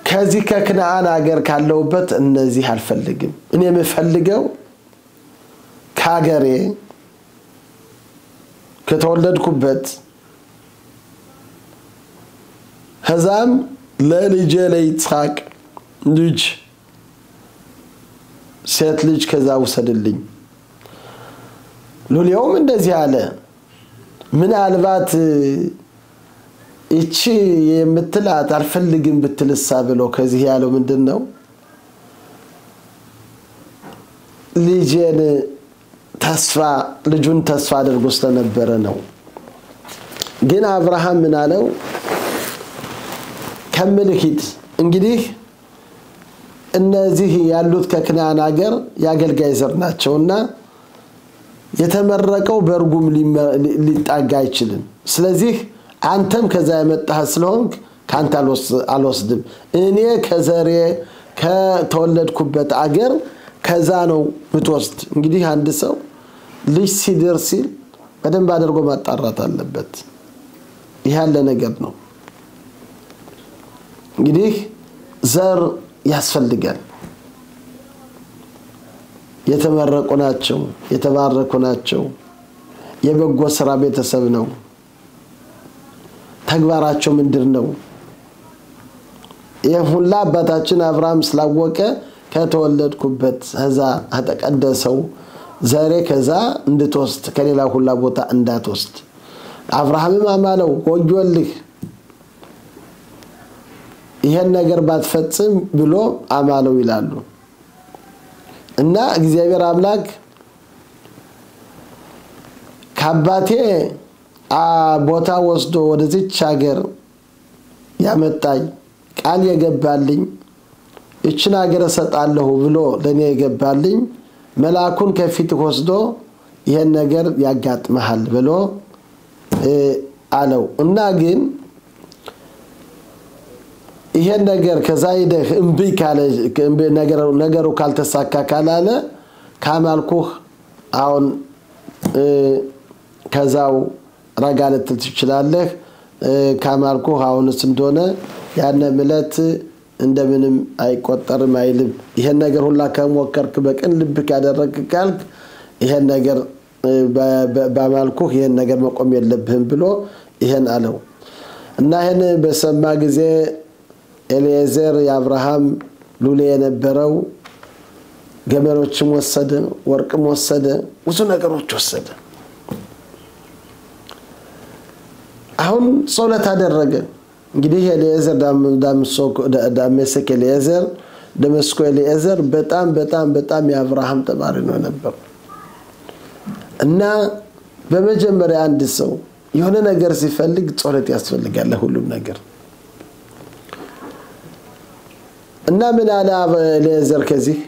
ከዚህ ከከነዓን ሀገር ካለውበት እነዚህ አልፈልግም፣ እኔ የምፈልገው ከሀገሬ ከተወለድኩበት ከዛም ለልጄ ለይስሐቅ ልጅ ሴት ልጅ ከዛ ውሰድልኝ። ሉሊያውም እንደዚህ አለ፣ ምናልባት እቺ የምትላት አልፈልግም ብትልሳ ብሎ ከዚህ ያለው ምንድነው? ልጁን ተስፋ አድርጎ ስለነበረ ነው። ግን አብርሃም ምን አለው? ከምልክት እንግዲህ እነዚህ ያሉት ከከነዓን ሀገር ያገልጋይ ዘር ናቸውና የተመረቀው በርጉም ሊጣጋ አይችልም። ስለዚህ አንተም ከዛ የመጣህ ስለሆንክ ካንተ አልወስድም፣ እኔ ከዘሬ ከተወለድኩበት አገር ከዛ ነው ብትወስድ። እንግዲህ አንድ ሰው ልጅ ሲደርስ በደንብ አድርጎ ማጣራት አለበት። ይሄ ያለ ነገር ነው። እንግዲህ ዘር ያስፈልጋል። የተመረቁ ናቸው፣ የተባረኩ ናቸው፣ የበጎ ስራ ቤተሰብ ነው። ተግባራቸው ምንድነው? የሁላ አባታችን አብርሃም ስላወቀ ከተወለድኩበት ከዛ ተቀደሰው ዘሬ ከዛ እንድትወስድ ከሌላ ሁላ ቦታ እንዳትወስድ። አብርሃምም አማለው ወዮልህ ይሄን ነገር ባትፈጽም ብሎ አማለው ይላሉ። እና እግዚአብሔር አምላክ ከአባቴ ቦታ ወስዶ ወደዚች ሀገር ያመጣኝ ቃል የገባልኝ እችን ሀገር ሰጣለሁ ብሎ ለኔ የገባልኝ መልአኩን ከፊት ወስዶ ይሄን ነገር ያጋጥመሃል ብሎ አለው። እና ግን ይሄን ነገር ከዛ ይደህ እምቢ ካለ ነገሩ ካልተሳካ ካላለ ካማልኩህ አሁን ከዛው ረጋለት ትችላለህ፣ ካማልኩህ አሁንስ እንደሆነ ያነ ምለት እንደምንም አይቆጠርም አይልም። ይሄን ነገር ሁላ ከሞከርክ በቀን ልብ ካደረክ ካልክ ይሄን ነገር ባማልኩህ ይሄን ነገር መቆም የለብህም ብሎ ይሄን አለው። እና ይሄን በሰማ ጊዜ ኤሊኤዘር የአብርሃም ሉሌ የነበረው ገመሮችም ወሰደ፣ ወርቅም ወሰደ፣ ብዙ ነገሮች ወሰደ። አሁን ጸሎት አደረገ። እንግዲህ ኤሊኤዘር ደመስቆ ኤሊኤዘር በጣም የአብርሃም ተማሪ ነው ነበር። እና በመጀመሪያ አንድ ሰው የሆነ ነገር ሲፈልግ ጸሎት ያስፈልጋል ለሁሉም ነገር። እና ምን አለ ኤሊኤዘር ከዚህ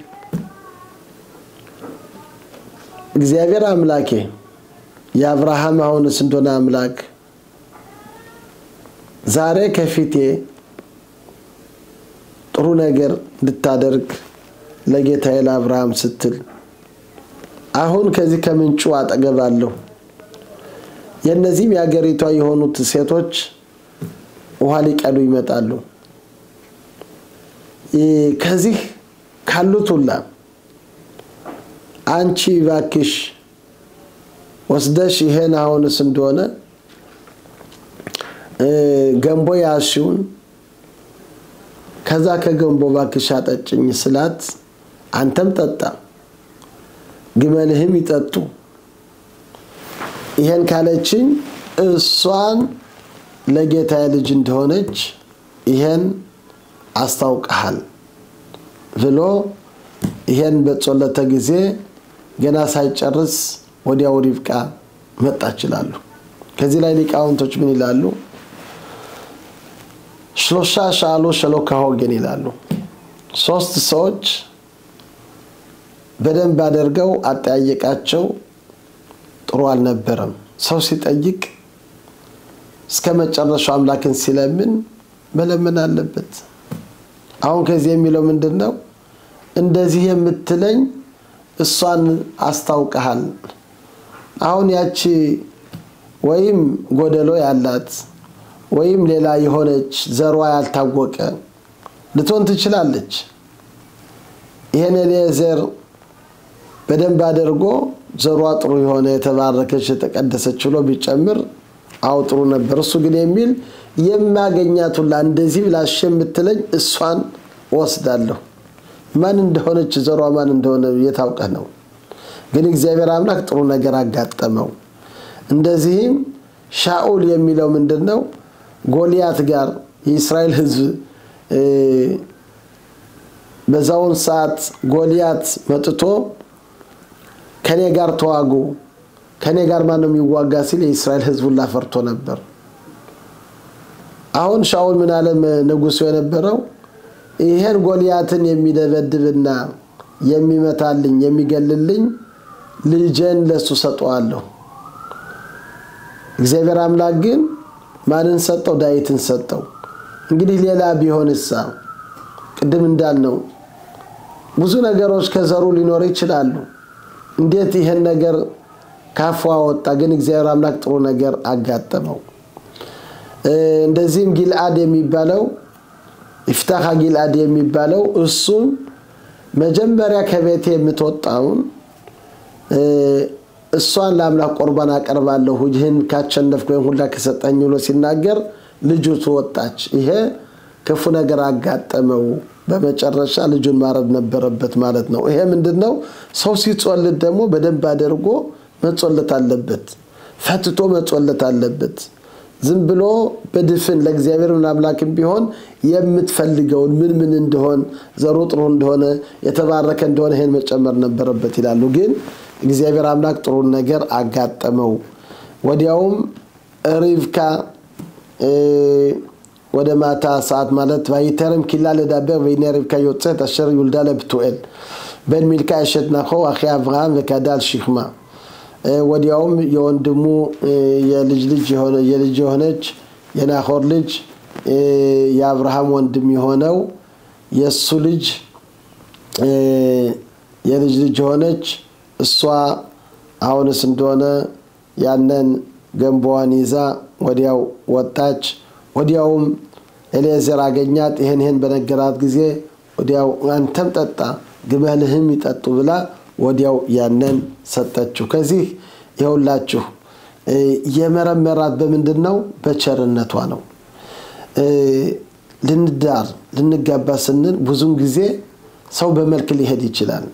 እግዚአብሔር አምላኬ የአብርሃም አሁንስ እንደሆነ አምላክ ዛሬ ከፊቴ ጥሩ ነገር እንድታደርግ ለጌታዬ ለአብርሃም ስትል አሁን ከዚህ ከምንጩ አጠገባለሁ የነዚህም ያገሪቷ የሆኑት ሴቶች ውሃ ሊቀዱ ይመጣሉ ከዚህ ካሉት ሁላ አንቺ ባክሽ ወስደሽ ይሄን አሁንስ እንደሆነ ገንቦ ያሽውን ከዛ ከገንቦ ባክሽ አጠጭኝ ስላት አንተም ጠጣ ግመልህም ይጠጡ ይሄን ካለችኝ እሷን ለጌታዬ ልጅ እንደሆነች ይሄን አስታውቀሃል ብሎ ይሄን በጸሎተ ጊዜ ገና ሳይጨርስ ወዲያው ሪብቃ መጣችላሉ ከዚህ ላይ ሊቃውንቶች ምን ይላሉ ሾሻ ሻሎ ሸሎካው ግን ይላሉ ሶስት ሰዎች በደንብ አድርገው አጠያየቃቸው ጥሩ አልነበረም ሰው ሲጠይቅ እስከመጨረሻው አምላክን ሲለምን መለመን አለበት አሁን ከዚህ የሚለው ምንድነው እንደዚህ የምትለኝ እሷን አስታውቀሃል አሁን ያቺ ወይም ጎደሎ ያላት ወይም ሌላ የሆነች ዘሯ ያልታወቀ ልትሆን ትችላለች ይሄን ለዘር በደንብ አድርጎ ዘሯ ጥሩ የሆነ የተባረከች የተቀደሰች ብሎ ቢጨምር አውጥሩ ነበር እሱ ግን የሚል የማገኛት ሁላ እንደዚህ ብላሽ የምትለኝ እሷን ወስዳለሁ ማን እንደሆነች ዘሯ ማን እንደሆነ የታውቀ ነው ግን እግዚአብሔር አምላክ ጥሩ ነገር አጋጠመው እንደዚህም ሻኡል የሚለው ምንድነው ጎልያት ጋር የእስራኤል ህዝብ በዛውን ሰዓት ጎልያት መጥቶ ከኔ ጋር ተዋጉ ከኔ ጋር ማንም ይዋጋ ሲል የእስራኤል ህዝብ ሁላ ፈርቶ ነበር አሁን ሻኡል ምን አለ ንጉስ የነበረው ይሄን ጎልያትን የሚደበድብና የሚመታልኝ የሚገልልኝ ልጅን ለሱ ሰጠዋለሁ እግዚአብሔር አምላክ ግን ማንን ሰጠው ዳዊትን ሰጠው እንግዲህ ሌላ ቢሆንሳ ቅድም እንዳልነው ብዙ ነገሮች ከዘሩ ሊኖር ይችላሉ እንዴት ይሄን ነገር ካፋው ወጣ ግን እግዚአብሔር አምላክ ጥሩ ነገር አጋጠመው እንደዚህም ጊልአድ የሚባለው ይፍታህ ጊልአድ የሚባለው እሱ መጀመሪያ ከቤቴ የምትወጣውን እሷን ለአምላክ ቁርባን አቀርባለሁ ይሄን ካቸነፍኩ ወይም ሁላ ከሰጠኝ ብሎ ሲናገር ልጁ ተወጣች ይሄ ክፉ ነገር አጋጠመው በመጨረሻ ልጁን ማረድ ነበረበት ማለት ነው ይሄ ምንድነው ሰው ሲጾልት ደግሞ በደንብ አድርጎ መጾለት አለበት ፈትቶ መጾለት አለበት ዝም ብሎ በድፍን ለእግዚአብሔር አምላክም ቢሆን የምትፈልገው ምን እንደሆነ ዘሩ ጥሩ እንደሆነ የተባረከ እንደሆነ ይሄን መጨመር ነበረበት ይላሉ ግን እግዚአብሔር አምላክ ጥሩ ነገር አጋጠመው ወዲያውም ሪብካ ወደ ማታ ሰዓት ማለት ባይተርም ኪላለ ዳበ ወይነ ሪብካ ይወጣት አሸር ይወልዳለ ብቱኤል በን ሚልካ እሸትናኮ አኺ አብርሃም ወከዳል ሽክማ ወዲያውም የወንድሙ የልጅ የሆነች የናሆር ልጅ የአብርሃም ወንድም የሆነው የሱ ልጅ የልጅ የሆነች እሷ አሁንስ እንደሆነ ያንን ገንቦዋን ይዛ ወዲያው ወጣች ወዲያውም ኤሌዘር አገኛት ይሄን በነገራት ጊዜ ወዲያው አንተም ጠጣ ግመልህም ይጠጡ ብላ ወዲያው ያንን ሰጠችው ከዚህ ይሁላችሁ የመረመራት በመንድነው በቸርነቷ ነው ልንጋባ ስንል ብዙም ጊዜ ሰው በመልክ ሊሄድ ይችላል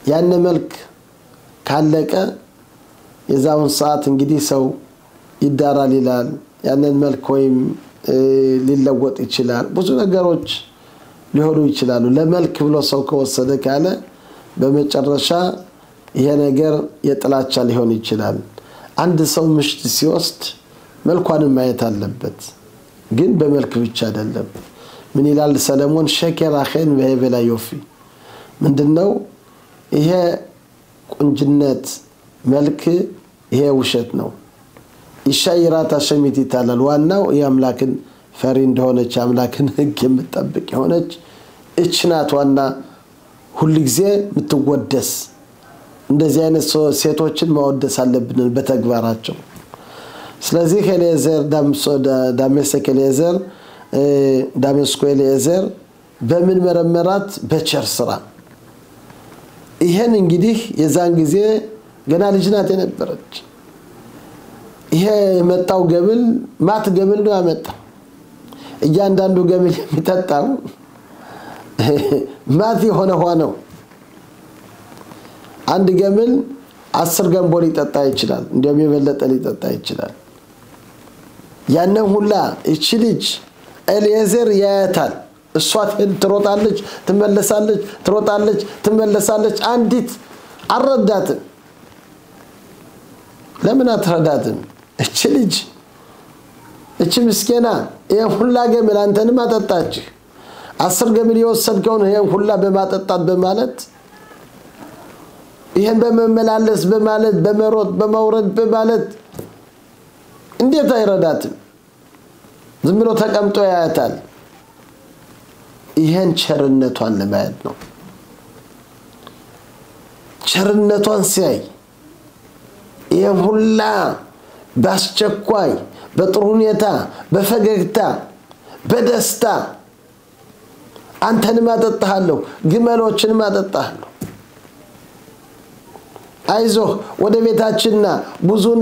ያን መልክ ካለቀ የዛውን ሰዓት እንግዲህ ሰው ይዳራል ይላል ያንን መልክ ወይም ሊለወጥ ይችላል ብዙ ነገሮች ሊሆኑ ይችላሉ ለመልክ ብሎ ሰው ከወሰደ ካለ በመጨረሻ ይሄ ነገር የጥላቻ ሊሆን ይችላል አንድ ሰው ምሽት ሲወስድ መልኳን ማየት አለበት ግን በመልክ ብቻ አይደለም ምን ይላል ሰለሞን ሸከራ ኸን በበላ ዮፊ ምንድነው ይሄ ቁንጅነት መልክ ይሄ ውሸት ነው ኢሻይራት አሸሚት ይታላል ዋናው ያምላክን ፈሪ እንደሆነች አምላክን ህግ የምትጠብቅ የሆነች እችናት ዋና ሁሉ ጊዜ ምትወደስ እንደዚህ አይነት ሴቶችን ማወደስ አለብን በተግባራቸው ስለዚህ ኤሌዘር ዳሜስክ ኤሌዘር ዳሜስክ ኤሌዘር በምን መረመራት በቸር ስራ ይሄን እንግዲህ የዛን ጊዜ ገና ልጅ ናት የነበረች ይሄ መጣው ገብል ማት ገብል ነው ያመጣው እያንዳንዱ ገብል የሚጠጣው ማት የሆነ ሆነው አንድ ገብል 10 ገንቦ ሊጠጣ ይችላል እንደም የበለጠ ሊጠጣ ይችላል ያንን ሁላ እቺ ልጅ ኤሌዘር ያያታል እሷ ትሮጣለች ትመለሳለች ትሮጣለች ትመለሳለች አንዲት አረዳትም ለምን አትረዳትም እቺ ልጅ እቺ ምስኪና የሁላ ገመል አንተንም አጠጣች 10 ገመል የወሰድከውን ይሄን ሁላ በማጠጣት በማለት ይሄን በመመላለስ በማለት በመሮጥ በመውረድ በማለት እንዴት አይረዳትም ዝም ብሎ ተቀምጦ ያያታል ይሄን ቸርነቷን ለማየት ነው ቸርነቷን ሲያይ ይሄን ሁላ ባስቸኳይ በጥሩ ሁኔታ በፈገግታ በደስታ አንተንም አጠጣሃለሁ ግመሎችንም አጠጣሃለሁ አይዞ ወደ ቤታችንና ብዙን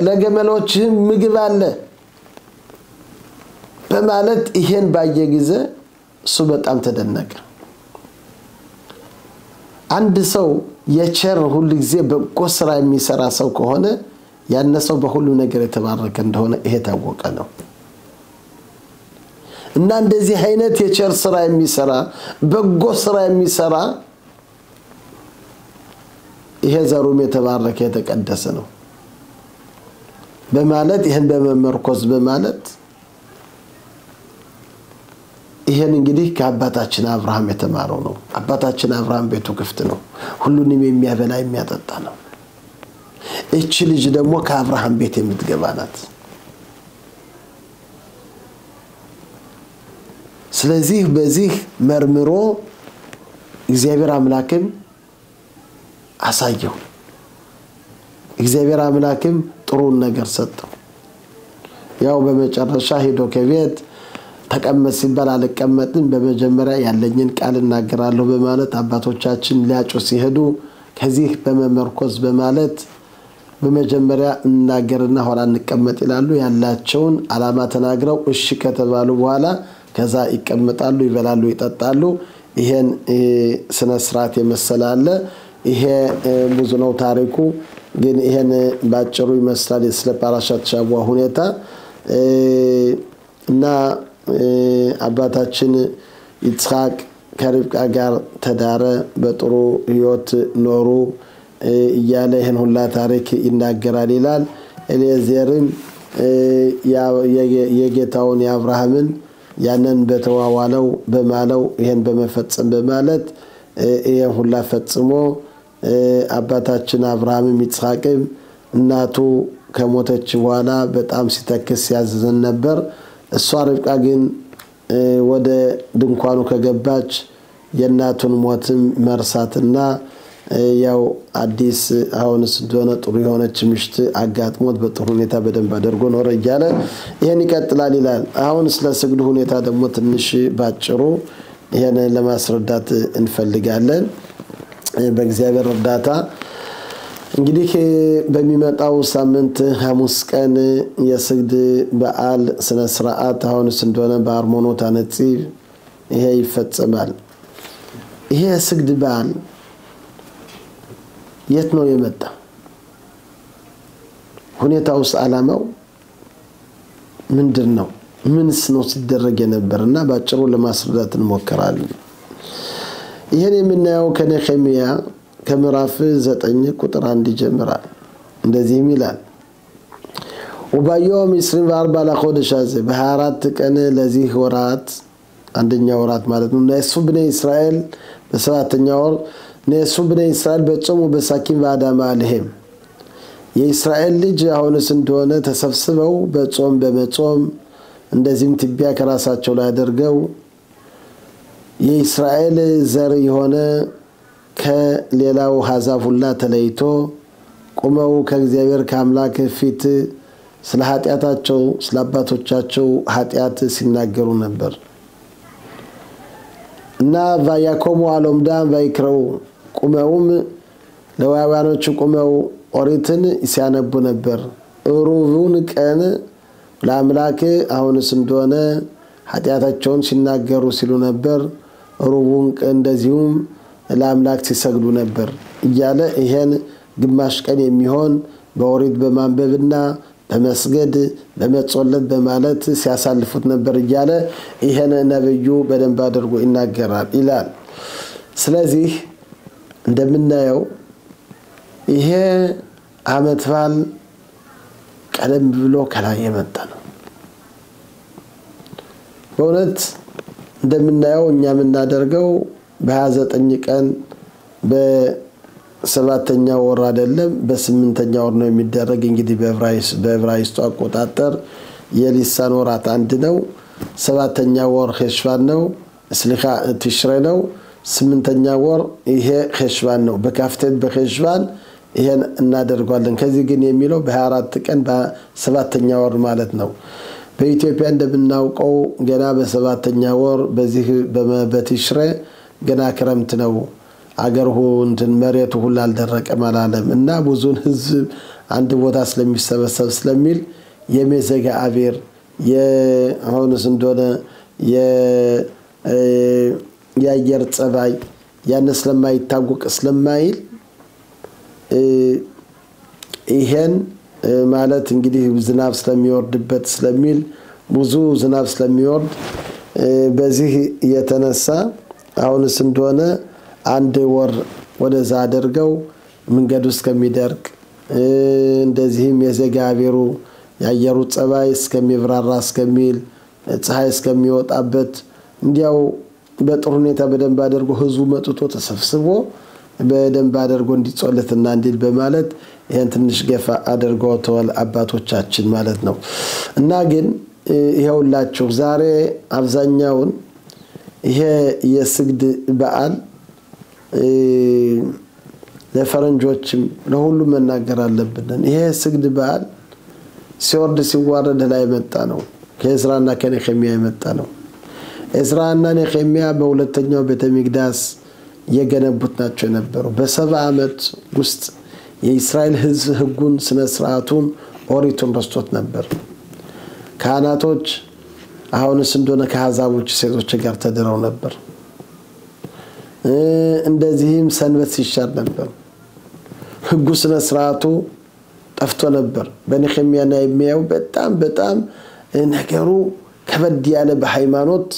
ለገመሎች ምግብ አለ በማለት ይሄን ባየ ጊዜ እሱ በጣም ተደነቀ አንድ ሰው የቸር ሁሉ ጊዜ በጎ ስራ የሚሰራ ሰው ከሆነ ያነሰው በሁሉ ነገር የተባረከ እንደሆነ ይሄ ታወቀ ነው እና እንደዚህ አይነት የቸር ስራ የሚሰራ በጎ ስራ የሚሰራ ይሄ ዘሩም የተባረከ የተቀደሰ ነው በማለት ይሄን በመመርኮዝ በማለት ይሄን እንግዲህ ከአባታችን አብርሃም የተማረው ነው አባታችን አብርሃም ቤቱ ክፍት ነው ሁሉንም የሚያበላ የሚያጠጣ ነው እቺ ልጅ ደግሞ ከአብርሃም ቤት የምትገባ ናት ስለዚህ በዚህ መርምሮ እግዚአብሔር አምላክም አሳየው እግዚአብሔር አምላክም ጥሩ ነገር ሰጠው ያው በመጨረሻ ሄዶ ከቤት ተቀመጥ ሲባል አልቀመጥም በመጀመሪያ ያለኝን ቃል እናገራለሁ በማለት አባቶቻችን ሊያጩ ሲሄዱ ከዚህ በመመርኮዝ በማለት በመጀመሪያ እናገርና ሆራ እንቀመጥ ይላሉ ያላቸውን አላማ ተናግረው እሺ ከተባሉ በኋላ ከዛ ይቀመጣሉ ይበላሉ ይጠጣሉ ይሄን ስነ ስርዓት የመሰላለ ይሄ ብዙ ነው ታሪኩ ግን ይሄን ባጭሩ ይመስላል ስለ ፓራሻት ሻዋ ሁኔታ እና አባታችን ይስሐቅ ከርብቃ ጋር ተዳረ በጥሩ ህይወት ኖሩ እያለ ይሄን ሁላ ታሪክ ይናገራል ይላል ኤሌዘርም የጌታውን የአብርሃምን ያንን በተዋዋለው በማለው ይሄን በመፈጸም በማለት ይሄን ሁላ ፈጽሞ አባታችን አብርሃም ይስሐቅም እናቱ ከሞተች በኋላ በጣም ሲተክስ ያዘዘን ነበር እሷ ርብቃ ግን ወደ ድንኳኑ ከገባች የናቱን ሞትም መርሳትና ያው አዲስ አሁንስ እንደሆነ ጥሩ የሆነች ምሽት አጋጥሞት በጥሩ ሁኔታ በደንብ አድርጎ ኖረ ይያለ ይሄን ይቀጥላል ይላል አሁን ስለ ስግዱ ሁኔታ ደግሞ ትንሽ ባጭሩ ይሄን ለማስረዳት እንፈልጋለን በእግዚአብሔር እርዳታ እንግዲህ በሚመጣው ሳምንት ሐሙስ ቀን የስግድ በዓል ስነ ስርዓት አሁንስ እንደሆነ በአርሞኖት አነጺ ይሄ ይፈጸማል ይሄ ስግድ በዓል የት ነው የመጣ ሁኔታውስ ዓላማው ምንድነው ምንስ ነው ሲደረግ የነበርና ባጭሩ ለማስረዳት እንሞክራለን ይሄን የምናየው ከነህምያ ከምዕራፍ 9 ቁጥር 1 ይጀምራል እንደዚህ ይላል ወባዮም 24 ለخودش በ24 ቀን ለዚህ ወራት አንደኛ ወራት ማለት ነው እሱ በኔ እስራኤል በሰባተኛው ወር ነሱ በነ እስራኤል በጾሙ በሳኪን ባዳማ አለህም የእስራኤል ልጅ አሁንስ እንደሆነ ተሰብስበው በጾም በመጾም እንደዚህም ትቢያ ከራሳቸው ላይ አድርገው የእስራኤል ዘር የሆነ ከሌላው አሕዛብ ሁሉ ተለይቶ ቆመው ከእግዚአብሔር ከአምላክ ፊት ስለ ኃጢያታቸው ስለ አባቶቻቸው ኃጢያት ሲናገሩ ነበር እና ያቆሙ አሎምዳ ባይክረው ቆመውም ለዋያኖቹ ቆመው ኦሪትን ሲያነቡ ነበር ሩቡን ቀን ለአምላክ አሁንስ እንደሆነ ኃጢያታቸውን ሲናገሩ ሲሉ ነበር ሩቡን ቀን እንደዚሁም ለአምላክ ሲሰግዱ ነበር እያለ ይሄን ግማሽ ቀን የሚሆን በኦሪት በማንበብና በመስገድ በመጾለት በማለት ሲያሳልፉት ነበር እያለ ይሄን ነብዩ በደንብ አድርጎ ይናገራል ይላል ስለዚህ እንደምናየው ይሄ አመት በዓል ቀደም ብሎ ከላይ የመጣ ነው በእውነት እንደምናየው እኛ የምናደርገው በ29 ቀን በ7ኛው ወር አይደለም በ8ኛው ወር ነው የሚደረግ እንግዲህ በዕብራይስጡ አቆጣጠር የሊሳን ወራት አንድ ነው 7ኛው ወር ኸሽቫን ነው ስሊኻ ትሽሬ ነው 8ኛው ወር ይሄ ኸሽቫን ነው በካፍቴት በኸሽቫን ይሄን እናደርጋለን ከዚህ ግን የሚለው በ24 ቀን በ7ኛው ወር ማለት ነው በኢትዮጵያ እንደምናውቀው ገና በ7ኛው ወር በዚህ በትሽሬ ገና ክረምት ነው አገርሁ እንትን መሬቱ ሁሉ አልደረቀም አላለም እና ብዙን ህዝብ አንድ ቦታ ስለሚሰበሰብ ስለሚል የመዘጋ አቤር የአሁንስ እንደሆነ የአየር ጸባይ ያን ስለማይታወቅ ስለማይል ይሄን ማለት እንግዲህ ዝናብ ስለሚወርድበት ስለሚል ብዙ ዝናብ ስለሚወርድ በዚህ የተነሳ አሁንስ እንደሆነ አንድ ወር ወደዛ አድርገው መንገዱ እስከሚደርቅ እንደዚህም የዘጋቢሩ ያየሩ ጸባይ እስከሚብራራ እስከሚል ፀሐይ እስከሚወጣበት እንዲያው በጥሩ ሁኔታ በደንብ አድርጎ ህዝቡ መጥቶ ተሰብስቦ በደንብ አድርጎ እንዲጾለትና እንዲል በማለት ይሄን ትንሽ ገፋ አድርገው ተወል አባቶቻችን ማለት ነው እና ግን ይሄውላችሁ ዛሬ አብዛኛውን ይሄ የስግድ በዓል ለፈረንጆችም ለሁሉም መናገር አለብን ይሄ ስግድ በዓል ሲወርድ ሲዋረድ ላይ መጣ ነው ከእዝራና ከነህምያ የመጣ ነው እዝራና ነህምያ በሁለተኛው ቤተ መቅደስ የገነቡት ናቸው የነበሩ በ7 አመት ውስጥ የእስራኤል ህዝብ ህጉን ስነ ስርዓቱን ኦሪቱን ረስቶት ነበር ካህናቶች አሁንስ እንደሆነ ከአሕዛቦች ሴቶች ጋር ተደረው ነበር እንደዚህም ሰንበት ሲሻር ነበር ህጉ ስነ ስርዓቱ ጠፍቶ ነበር በነህምያና የሚያው በጣም ነገሩ ከበድ ያለ በሃይማኖት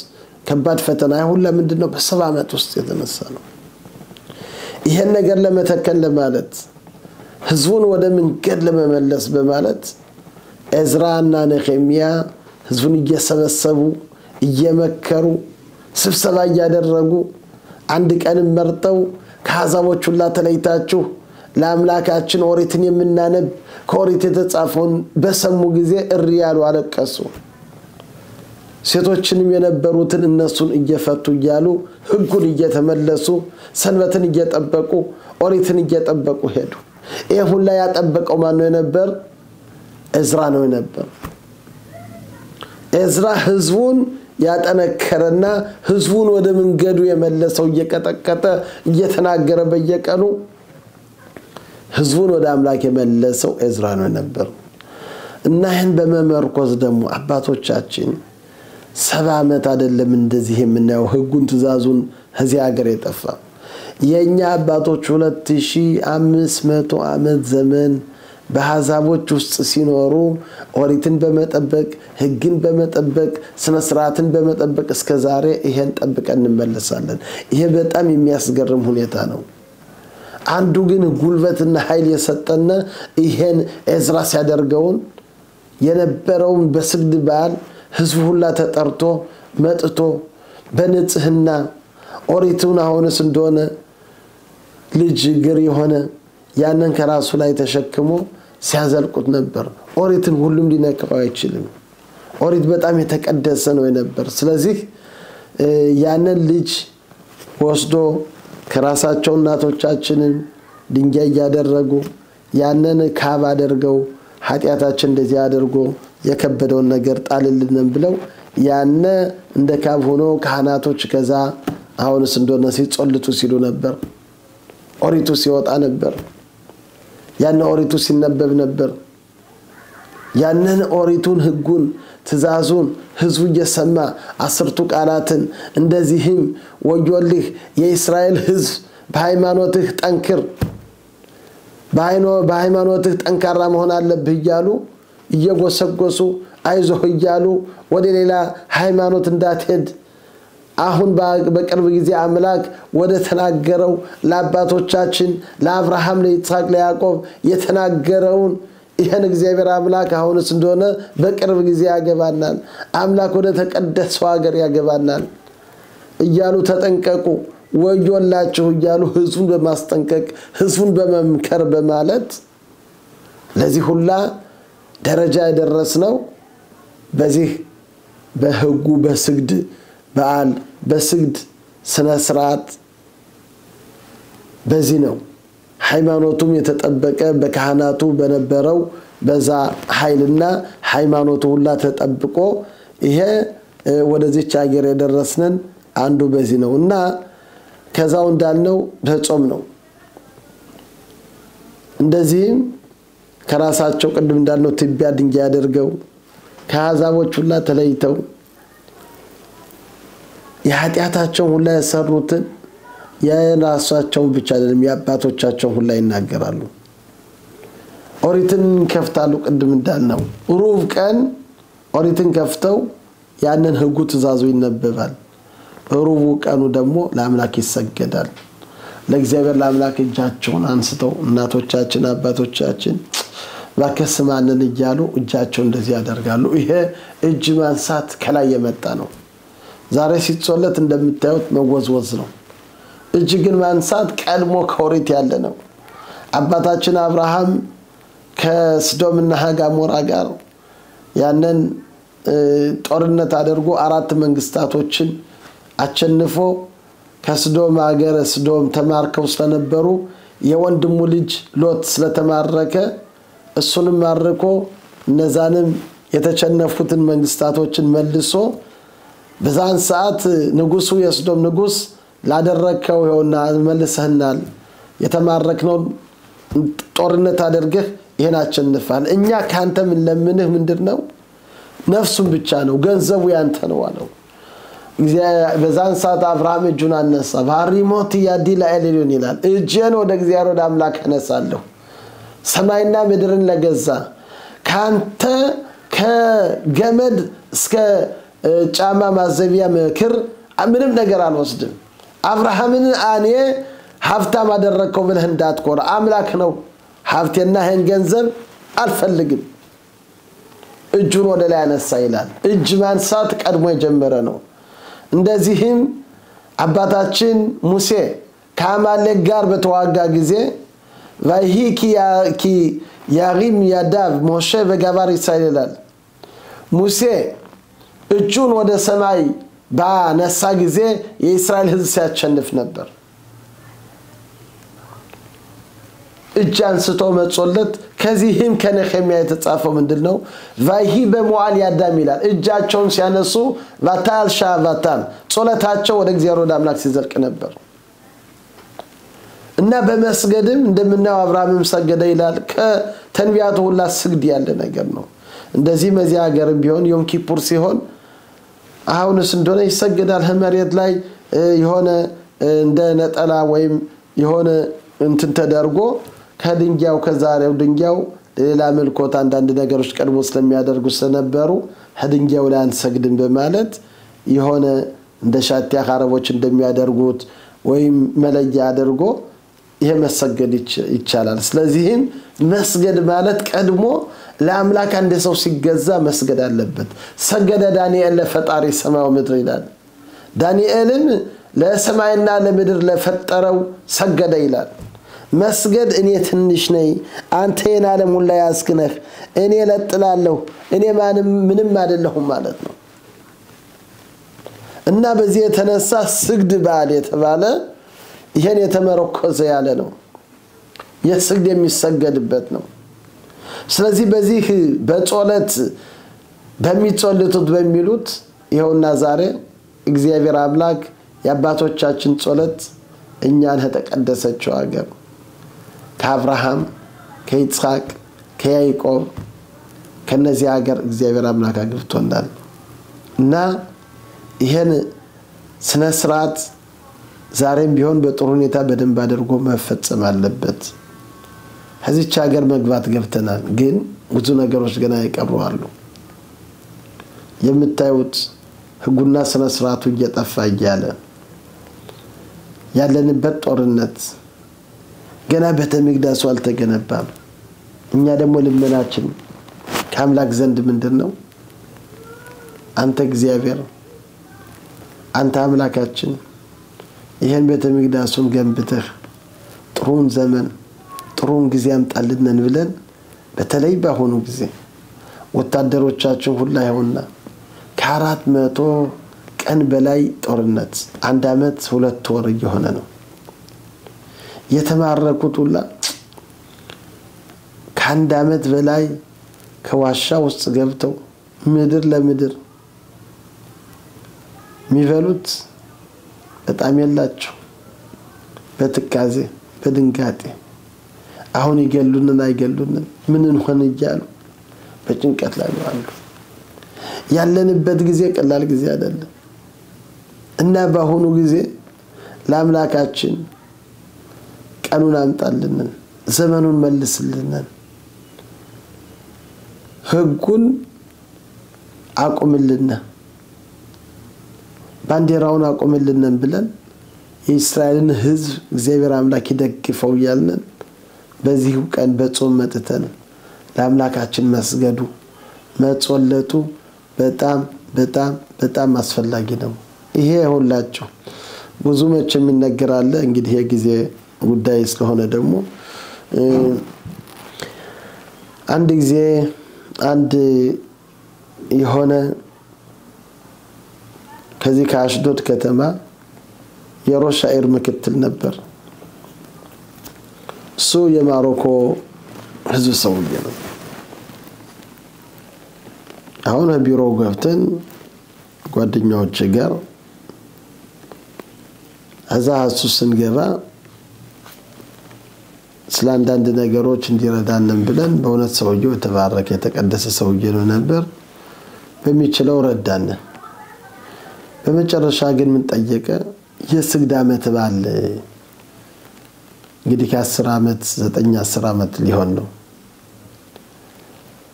ከባድ ፈተና ሁሉ ምንድነው በ7 አመት ውስጥ የተነሳ ነው ይሄን ነገር ለመተከል ለማለት ህዝቡን ወደ መንገድ ለመመለስ በማለት እዝራና ነህምያ ህዝቡን እየሰበሰቡ እየመከሩ ስብሰባ ያደረጉ አንድ ቀን መርጠው ከአሕዛቦች ሁሉ ተለይታችሁ ለአምላካችን ኦሪትን የምናነብ ከኦሪት የተጻፈውን በሰሙ ጊዜ እሪያሉ አለቀሱ ሴቶችንም የነበሩትን እነሱን እየፈቱ ይያሉ ህጉን እየተመለሱ ሰንበትን እየጠበቁ ኦሪትን እየጠበቁ ሄዱ ይሄ ሁሉ ያጠበቀው ማን ነው የነበር እዝራ ነው የነበር እዝራ ህዝቡን ያጠነከረና ህዝቡን ወደ መንገዱ የመለሰው እየቀጠቀጠ እየተናገረ በየቀኑ ህዝቡን ወደ አምላክ የመለሰው እዝራ ነው የነበር እና ይሄን በመመርኮዝ ደግሞ አባቶቻችን 7 አመት አይደለም እንደዚህ የምናየው ህጉን ትእዛዙን ከዚህ ሀገር የጠፋ የኛ አባቶች 2500 አመት ዘመን በአሕዛቦች ውስጥ ሲኖሩ ኦሪትን በመጠበቅ ህግን በመጠበቅ ስነ ስርዓትን በመጠበቅ እስከ ዛሬ ይሄን ጠብቀን እንመለሳለን ይሄ በጣም የሚያስገርም ሁኔታ ነው አንዱ ግን ጉልበትና ኃይል የሰጠነ ይሄን እዝራ ሲያደርገውን የነበረውን በስግድ በዓል ህዝቡ ሁሉ ተጠርቶ መጥቶ በንጽህና ኦሪቱን አሁንስ እንደሆነ ልጅ ግር የሆነ ያንን ከራሱ ላይ ተሸክሞ ሲያዘልቁት ነበር ኦሪትን ሁሉም ሊነካው አይችልም ኦሪት በጣም የተቀደሰ ነው ነበር ስለዚህ ያንን ልጅ ወስዶ ከራሳቸው እናቶቻችንን ድንጋይ ያደረጉ ያንን ካብ አድርገው ኃጢያታችን እንደዚህ አድርጎ የከበደውን ነገር ጣልልን ብለው ያነ እንደ ካብ ሆኖ ካህናቶች ከዛ አሁንስ እንደሆነ ሲጾልቱ ሲሉ ነበር ኦሪቱ ሲወጣ ነበር ያነ ኦሪቱ ሲነበብ ነበር ያንን ኦሪቱን ህጉን ትእዛዙን ህዝቡ እየሰማ አስርቱ ቃላትን እንደዚህም ወዮልህ የእስራኤል ህዝብ በሃይማኖትህ ጠንክር በሃይማኖትህ ጠንካራ መሆን አለብህ እያሉ እየጎሰጎሱ አይዞህ እያሉ ወደ ሌላ ሃይማኖት እንዳትሄድ አሁን በቅርብ ጊዜ አምላክ ወደ ተናገረው ለአባቶቻችን ለአብርሃም ለይስሐቅ ለያዕቆብ የተናገረውን ይሄን እግዚአብሔር አምላክ አሁንስ እንደሆነ በቅርብ ጊዜ ያገባናል አምላክ ወደ ተቀደሰው ሀገር ያገባናል እያሉ ተጠንቀቁ ወዮላችሁ እያሉ ህዝቡን በማስጠንቀቅ ህዝቡን በመምከር በማለት ለዚህ ሁላ ደረጃ ያደረስነው በዚህ በህጉ በስግድ በዓል በስግድ ስነ ስርዓት በዚህ ነው ሃይማኖቱም የተጠበቀ በካህናቱ በነበረው በዛ ኃይልና ሃይማኖቱ ሁላ ተጠብቆ ይሄ ወደዚህ ሀገር ያደረስነን አንዱ በዚህ ነውና ከዛው እንዳልነው በጾም ነው እንደዚህም ከራሳቸው ቅድም እንዳልነው ትቢያ ድንጋይ ያደርገው ከአዛቦች ሁላ ተለይተው የኃጢያታቸው ሁላ የሰሩትን የራሳቸው ብቻ አይደለም ያባቶቻቸው ሁላ ይናገራሉ ኦሪትን ከፍታሉ ቅድም እንዳልነው ሩብ ቀን ኦሪትን ከፍተው ያንን ህጉ ትእዛዙ ይነበባል ሩቡ ቀኑ ደግሞ ለአምላክ ይሰገዳል ለእግዚአብሔር ለአምላክ እጃቸውን አንስተው እናቶቻችን አባቶቻችን ባከስማንን እያሉ እጃቸውን እንደዚህ ያደርጋሉ ይሄ እጅ ማንሳት ከላይ የመጣ ነው ዛሬ ሲጾለት እንደምታዩት መወዝወዝ ነው እጅ ግን ማንሳት ቀድሞ ከኦሪት ያለ ነው አባታችን አብርሃም ከስዶምና ገሞራ ጋር ያንን ጦርነት አድርጎ አራት መንግስታቶችን አቸንፎ ከስዶም ሀገር ስዶም ተማርከው ስለነበሩ የወንድሙ ልጅ ሎጥ ስለተማረከ እሱንም ማርኮ እነዛንም የተቸነፉትን መንግስታቶችን መልሶ በዛን ሰዓት ንጉሱ የስዶም ንጉስ ላደረከው ይሆና መልሰህናል የተማረክነው ጦርነት አድርገህ ይሄን አቸንፋል እኛ ካንተ ምን ለምንህ ምንድነው ነፍሱን ብቻ ነው ገንዘቡ ያንተ ነው አለው በዛን ሰዓት አብርሃም እጁን አነሳ ባሪሞት ያዲላ ኤሊዮን ይላል እጄን ወደ እግዚአብሔር ወደ አምላክ አነሳለሁ ሰማይና ምድርን ለገዛ ካንተ ከገመድ እስከ ጫማ ማዘቢያ ምክር ምንም ነገር አልወስድም አብርሃምን አኔ ሀብታም አደረከው ብለህ እንዳትቆራ አምላክ ነው ሀብቴና ይሄን ገንዘብ አልፈልግም እጁን ወደ ላይ አነሳ ይላል እጅ ማንሳት ቀድሞ የጀመረ ነው እንደዚህም አባታችን ሙሴ ከአማሌክ ጋር በተዋጋ ጊዜ ቫይሂኪ ያሪም ያዳብ ሞሼ በጋባር ይሳይላል ሙሴ እጁን ወደ ሰማይ ባነሳ ጊዜ የእስራኤል ህዝብ ሲያቸንፍ ነበር እጅ አንስቶ መጾለት ከዚህም ከነህምያ የተጻፈው ምንድነው ቫይሂ በመዋል ያዳም ይላል እጃቸውን ሲያነሱ ቫታል ሻቫታም ጾለታቸው ወደ እግዚአብሔር ወደ አምላክ ሲዘልቅ ነበር እና በመስገድም እንደምናው አብርሃምም ሰገደ ይላል ከተንቢያቱ ሁላ ስግድ ያለ ነገር ነው እንደዚህ መዚያ ሀገር ቢሆን ዮም ኪፑር ሲሆን አሁንስ እንደሆነ ይሰገዳል መሬት ላይ የሆነ እንደ ነጠላ ወይም የሆነ እንትን ተደርጎ ከድንጋው ከዛሬው ድንጋው ሌላ መልኮት አንዳንድ ነገሮች ቀድሞ ስለሚያደርጉ ስለነበሩ ድንጋው ላይ አንሰግድም በማለት የሆነ እንደ ሻቲያ አረቦች እንደሚያደርጉት ወይም መለያ አድርጎ ይሄ መስገድ ይቻላል ስለዚህም መስገድ ማለት ቀድሞ ለአምላክ አንድ ሰው ሲገዛ መስገድ አለበት ሰገደ ዳንኤል ለፈጣሪ ሰማው ምድር ይላል ዳንኤልም ለሰማይና ለምድር ለፈጠረው ሰገደ ይላል መስገድ እኔ ትንሽ ነኝ አንተ የዓለም ሁሉ ያስክነህ እኔ ለጥላለሁ እኔ ምንም አይደለሁም ማለት ነው እና በዚህ የተነሳ ስግድ በዓል የተባለ ይሄን የተመረኮዘ ያለ ነው የስግድ የሚሰገድበት ነው ስለዚህ በዚህ በጾለት በሚጾልቱት በሚሉት ይኸውና ዛሬ እግዚአብሔር አምላክ የአባቶቻችን ጾለት እኛን ተቀደሰችው አገር ከአብርሃም ከይስሐቅ ከያዕቆብ ከነዚህ ሀገር እግዚአብሔር አምላክ አግብቶናል እና ይሄን ስነ ስርዓት ዛሬም ቢሆን በጥሩ ሁኔታ በደንብ አድርጎ መፈጸም አለበት ከዚህች ሀገር መግባት ገብተናል ግን ብዙ ነገሮች ገና ይቀርዋሉ የምታዩት ህጉና ስነ ስርዓቱ እየጠፋ ይያለ ያለንበት ጦርነት ገና በተመቅደሱ አልተገነባም እኛ ደግሞ ልመናችን ከአምላክ ዘንድ ምንድነው አንተ እግዚአብሔር አንተ አምላካችን ይሄን በተመቅደሱን ገንብተህ ጥሩን ዘመን ጥሩን ጊዜ አምጣልነን ብለን በተለይ ባሆኑ ጊዜ ወታደሮቻችን ሁሉ አይሆንና ከ400 ቀን በላይ ጦርነት 1 አመት 2 ወር እየሆነ ነው የተማረኩት ሁሉ ከ1 አመት በላይ ከዋሻ ውስጥ ገብተው ምድር ለምድር ሚበሉት በጣም የላቸው በትካዜ በድንጋጤ አሁን ይገሉንና አይገሉንን ምን እንሆን ይያሉ በጭንቀት ላይ አሉ ያለንበት ጊዜ ቀላል ጊዜ አይደለም እና ባሁኑ ጊዜ ለአምላካችን ቀኑን አምጣልን ዘመኑን መልስልን ህጉን አቁምልን ባንዲራውን አቁምልን ብለን የእስራኤልን ህዝብ እግዚአብሔር አምላክ ይደግፈው ያልን በዚህ ቀን በጾም መጥተን ለአምላካችን መስገዱ መጾለቱ በጣም አስፈላጊ ነው ይሄ ሁላችሁ ብዙ መቼም ይነገራል እንግዲህ የጊዜ ጉዳይ ስለሆነ ደግሞ አንድ ጊዜ አንድ የሆነ ከዚህ ከአሽዶድ ከተማ የሮሻኢር ምክትል ነበር እሱ የማሮኮ ህዝብ ሰውዬ ነው አሁን ቢሮ ገብተን ጓደኞች ጋር አዛሱ ስንገባ ስላንዳንድ ነገሮች እንዲረዳንን ብለን በእውነት ሰውዬው ተባረከ የተቀደሰ ሰውዬ ነው ነበር በሚችለው ረዳን በመጨረሻ ግን ምን ጠየቀ የስግድ አመት ባለ እንግዲህ ከ10 አመት 9-10 አመት ሊሆን ነው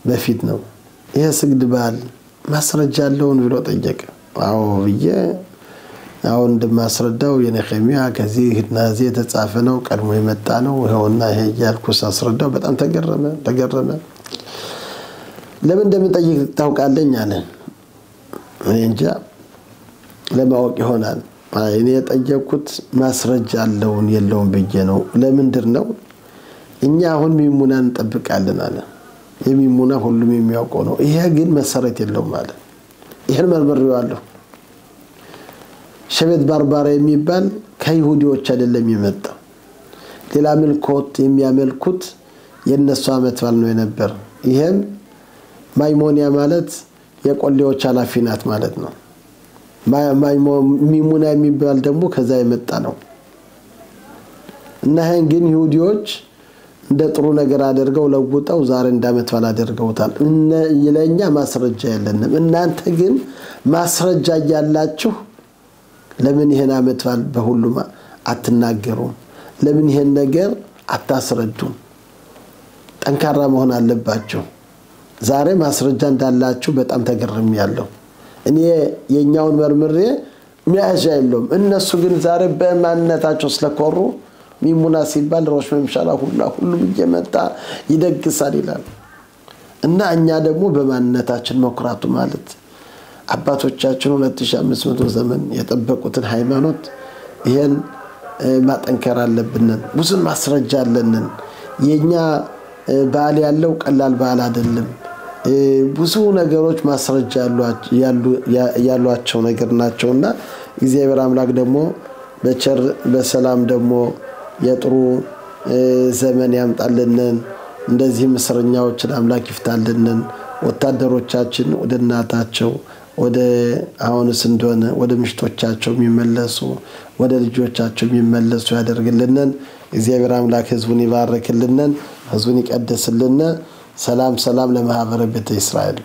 በፊት ነው ይሄ ስግድ ባል ማስረጃ አለውን ብሎ ጠየቀ አዎ ብዬ አሁን እንደማስረዳው የነህሚያ ከዚህ ናዚ የተጻፈ ነው ቀድሞ የመጣ ነው ይሄውና ይሄ ያልኩ ሳስረዳው በጣም ተገረመ ለምን እንደምጠይቅ ታውቃለኝ አለ እንጃ ለማወቅ ይሆናል እኔ የጠየቅኩት ማስረጃ አለውን የለውም ብዬ ነው ለምንድር ነው እኛ አሁን ሚሙናን እንጠብቃለን አለ የሚሙና ሁሉም የሚያውቀው ነው ይሄ ግን መሰረት የለውም አለ ይሄን መርመሪዋለሁ ሸቤት ባርባራ የሚባል ከይሁዲዎች አይደለም የመጣው ሌላ መልኮት የሚያመልኩት የነሱ አመት ባል ነው የነበር ይሄም ማይሞኒያ ማለት የቆሌዎች ኃላፊናት ማለት ነው ሚሙና የሚባል ደግሞ ከዛ የመጣ ነው እና ይሄን ግን ይሁዲዎች እንደ ጥሩ ነገር አድርገው ለውጠው ዛሬ እንዳመት ባል አድርገውታል ለኛ ማስረጃ የለንም እናንተ ግን ማስረጃ ያላችሁ ለምን ይሄን አመት ባል በሁሉም አትናገሩም ለምን ይሄን ነገር አታስረዱም ጠንካራ መሆን አለባችሁ ዛሬ ማስረጃ እንዳላችሁ በጣም ተገርሚያለሁ እኔ የኛውን መርምሬ ሚያዣ የለውም እነሱ ግን ዛሬ በማንነታቸው ስለኮሩ ሚሙና ሲባል ሮሽ መምሻላ ሁሉም እየመጣ ይደግሳል ይላል እና እኛ ደግሞ በማንነታችን መኩራቱ ማለት አባቶቻችን 2500 ዘመን የጠበቁትን ሃይማኖት ይሄን ማጠንከር አለብን ብዙ ማስረጃ አለን የኛ ባል ያለው ቀላል ባል አይደለም ብዙ ነገሮች ማስረጃ ያሏቸው ነገር ናቸውና እግዚአብሔር አምላክ ደግሞ በቸር በሰላም ደግሞ የጥሩ ዘመን ያምጣልን እንደዚህ ምስረኛዎችን አምላክ ይፍታልን ወታደሮቻችን ወደ እናታቸው ወደ አሁንስ እንደሆነ ወደ ምሽቶቻቸው የሚመለሱ ወደ ልጆቻቸው የሚመለሱ ያደርግልን እግዚአብሔር አምላክ ህዝቡን ይባርክልን ህዝቡን ይቀድስልን ሰላም ሰላም ለማህበረ ቤተ እስራኤል